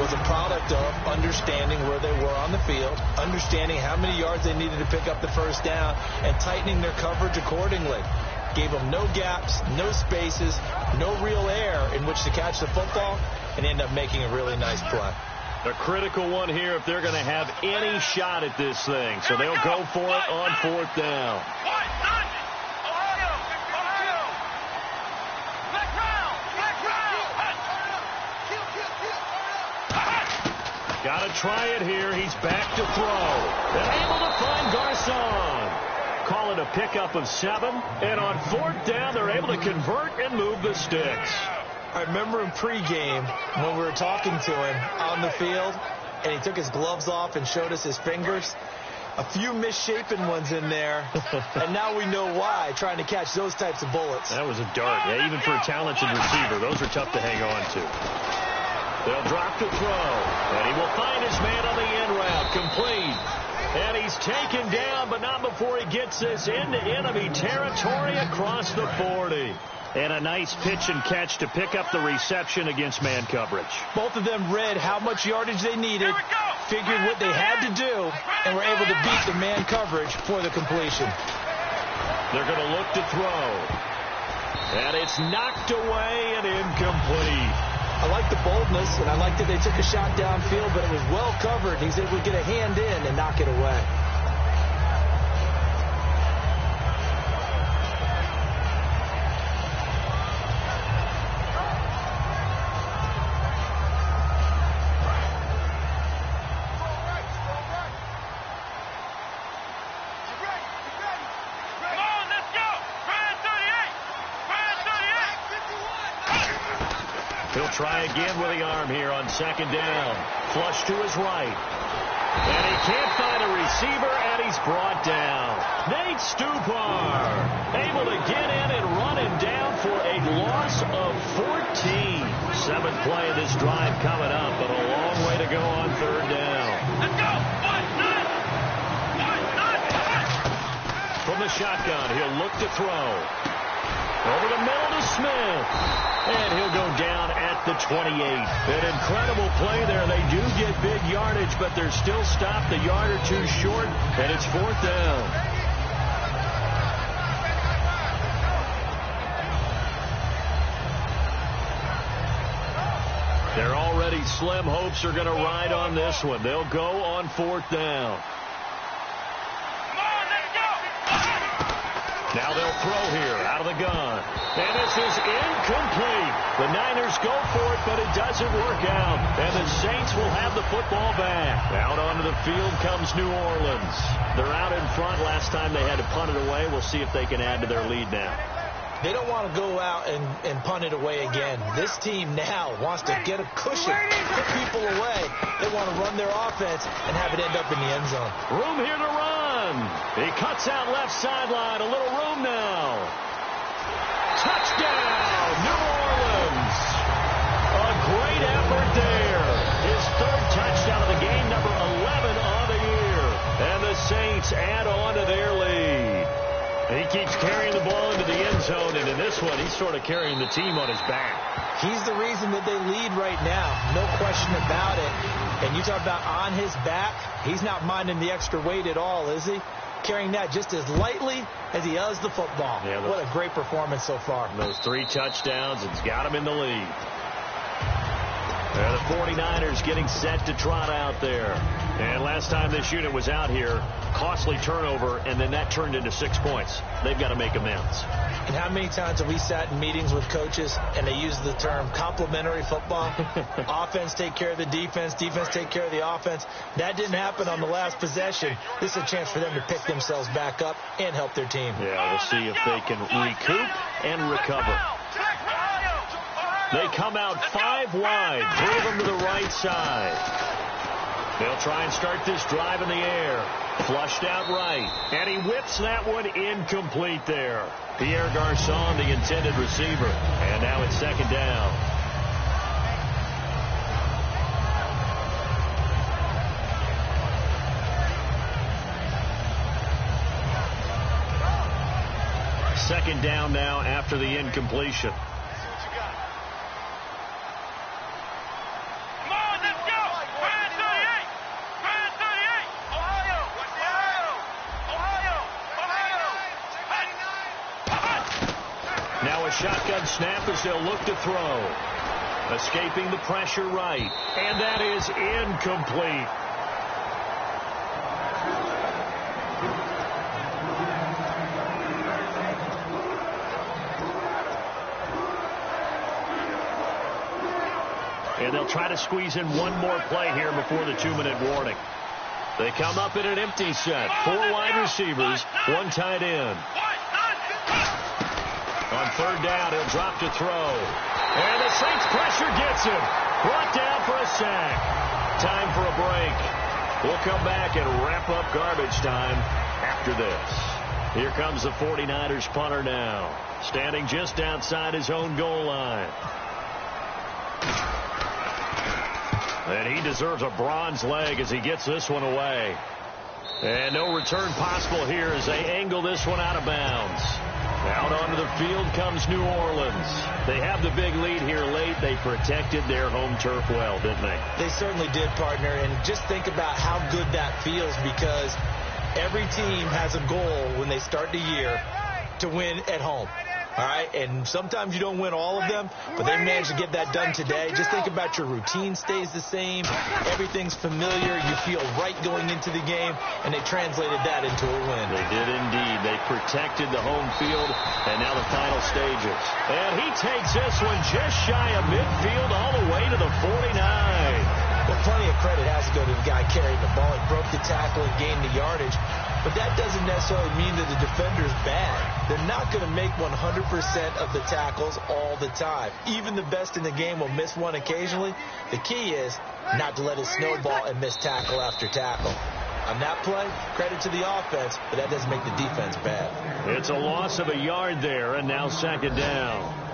was a product of understanding where they were on the field, understanding how many yards they needed to pick up the first down, and tightening their coverage accordingly. Gave them no gaps, no spaces, no real air in which to catch the football, and end up making a really nice play. A critical one here if they're going to have any shot at this thing. So they'll go for it on 4th down. Got to try it here. He's back to throw. And able to find Garcon. Call it a pickup of 7. And on 4th down, they're able to convert and move the sticks. I remember in pregame when we were talking to him on the field, and he took his gloves off and showed us his fingers. A few misshapen ones in there, and now we know why, trying to catch those types of bullets. That was a dart. Yeah, even for a talented receiver, those are tough to hang on to. They'll drop to throw. And he will find his man on the in route. Complete. And he's taken down, but not before he gets this into enemy territory across the 40. And a nice pitch and catch to pick up the reception against man coverage. Both of them read how much yardage they needed, figured what they had to do, and were able to beat the man coverage for the completion. They're going to look to throw. And it's knocked away and incomplete. I like the boldness, and I like that they took a shot downfield, but it was well covered. He's able to get a hand in and knock it away. He'll try again with the arm here on second down. Flush to his right. And he can't find a receiver, and he's brought down. Nate Stupar able to get in and run him down for a loss of 14. Seventh play of this drive coming up, but a long way to go on third down. Let's go! From the shotgun, he'll look to throw. Over the middle to Smith. And he'll go down at the 28. An incredible play there. They do get big yardage, but they're still stopped a yard or two short, and it's fourth down. Their already slim hopes are going to ride on this one. They'll go on fourth down. Now they'll throw here out of the gun. And this is incomplete. The Niners go for it, but it doesn't work out. And the Saints will have the football back. Out onto the field comes New Orleans. They're out in front. Last time they had to punt it away. We'll see if they can add to their lead now. They don't want to go out and punt it away again. This team now wants to get a cushion, put people away. They want to run their offense and have it end up in the end zone. Room here to run. He cuts out left sideline. A little room now. Touchdown, New Orleans. A great effort there. His third touchdown of the game, number 11 on the year. And the Saints add on to their lead. He keeps carrying the ball into the end zone, and in this one, he's sort of carrying the team on his back. He's the reason that they lead right now, no question about it. And you talk about on his back, he's not minding the extra weight at all, is he? Carrying that just as lightly as he does the football. Yeah, what a great performance so far. Those 3 touchdowns, it's got him in the lead. The 49ers getting set to trot out there. And last time this unit was out here, costly turnover, and then that turned into 6 points. They've got to make amends. And how many times have we sat in meetings with coaches and they use the term complementary football? Offense take care of the defense, defense take care of the offense. That didn't happen on the last possession. This is a chance for them to pick themselves back up and help their team. Yeah, we'll see if they can recoup and recover. They come out 5 wide, 3 of them to the right side. They'll try and start this drive in the air. Flushed out right. And he whips that one incomplete there. Pierre Garçon, the intended receiver. And now it's second down. Second down now after the incompletion. Now a shotgun snap as they'll look to throw. Escaping the pressure right. And that is incomplete. And they'll try to squeeze in one more play here before the 2-minute warning. They come up in an empty set. 4 wide receivers, 1 tight end. On third down, he'll drop to throw. And the Saints pressure gets him. Brought down for a sack. Time for a break. We'll come back and wrap up garbage time after this. Here comes the 49ers punter now. Standing just outside his own goal line. And he deserves a bronze leg as he gets this one away. And no return possible here as they angle this one out of bounds. Out onto the field comes New Orleans. They have the big lead here late. They protected their home turf well, didn't they? They certainly did, partner. And just think about how good that feels, because every team has a goal when they start the year to win at home. All right, and sometimes you don't win all of them, but they managed to get that done today. Just think about your routine stays the same. Everything's familiar. You feel right going into the game, and they translated that into a win. They did indeed. They protected the home field, and now the final stages. And he takes this one just shy of midfield all the way to the 49. Well, plenty of credit has to go to the guy carrying the ball. He broke the tackle and gained the yardage. But that doesn't necessarily mean that the defender's bad. They're not going to make 100% of the tackles all the time. Even the best in the game will miss one occasionally. The key is not to let it snowball and miss tackle after tackle. On that play, credit to the offense, but that doesn't make the defense bad. It's a loss of a yard there, and now second down.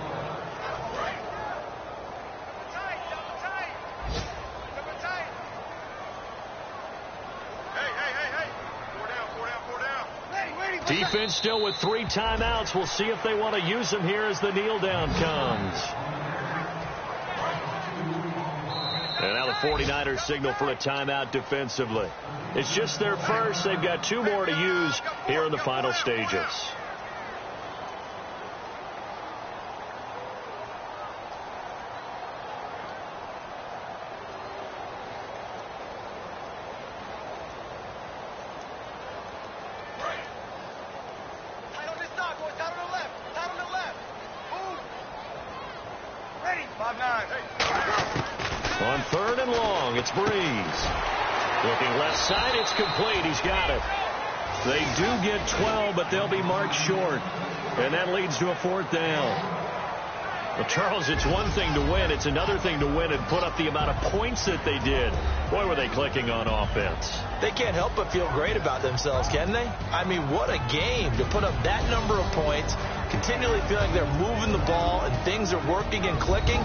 Defense still with 3 timeouts. We'll see if they want to use them here as the kneel down comes. And now the 49ers signal for a timeout defensively. It's just their first. They've got 2 more to use here in the final stages. On 3rd and long, it's Breeze. Looking left side, it's complete. He's got it. They do get 12, but they'll be marked short. And that leads to a 4th down. Well, Charles, it's one thing to win. It's another thing to win and put up the amount of points that they did. Boy, were they clicking on offense. They can't help but feel great about themselves, can they? I mean, what a game to put up that number of points, continually feeling they're moving the ball and things are working and clicking.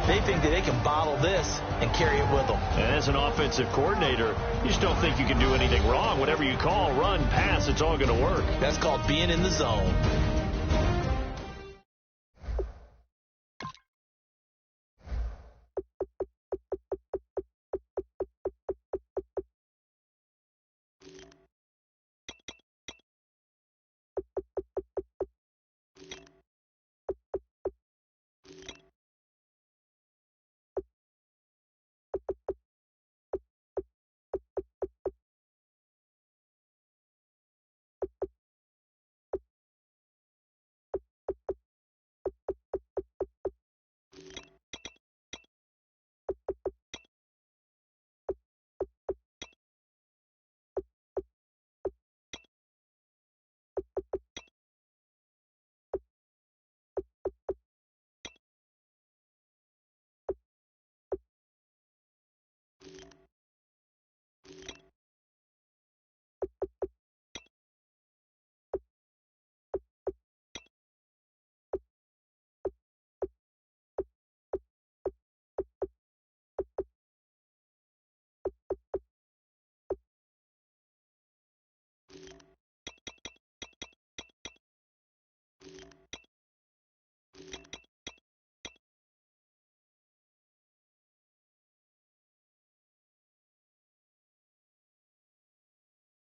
They think that they can bottle this and carry it with them. And as an offensive coordinator, you just don't think you can do anything wrong. Whatever you call, run, pass, it's all going to work. That's called being in the zone.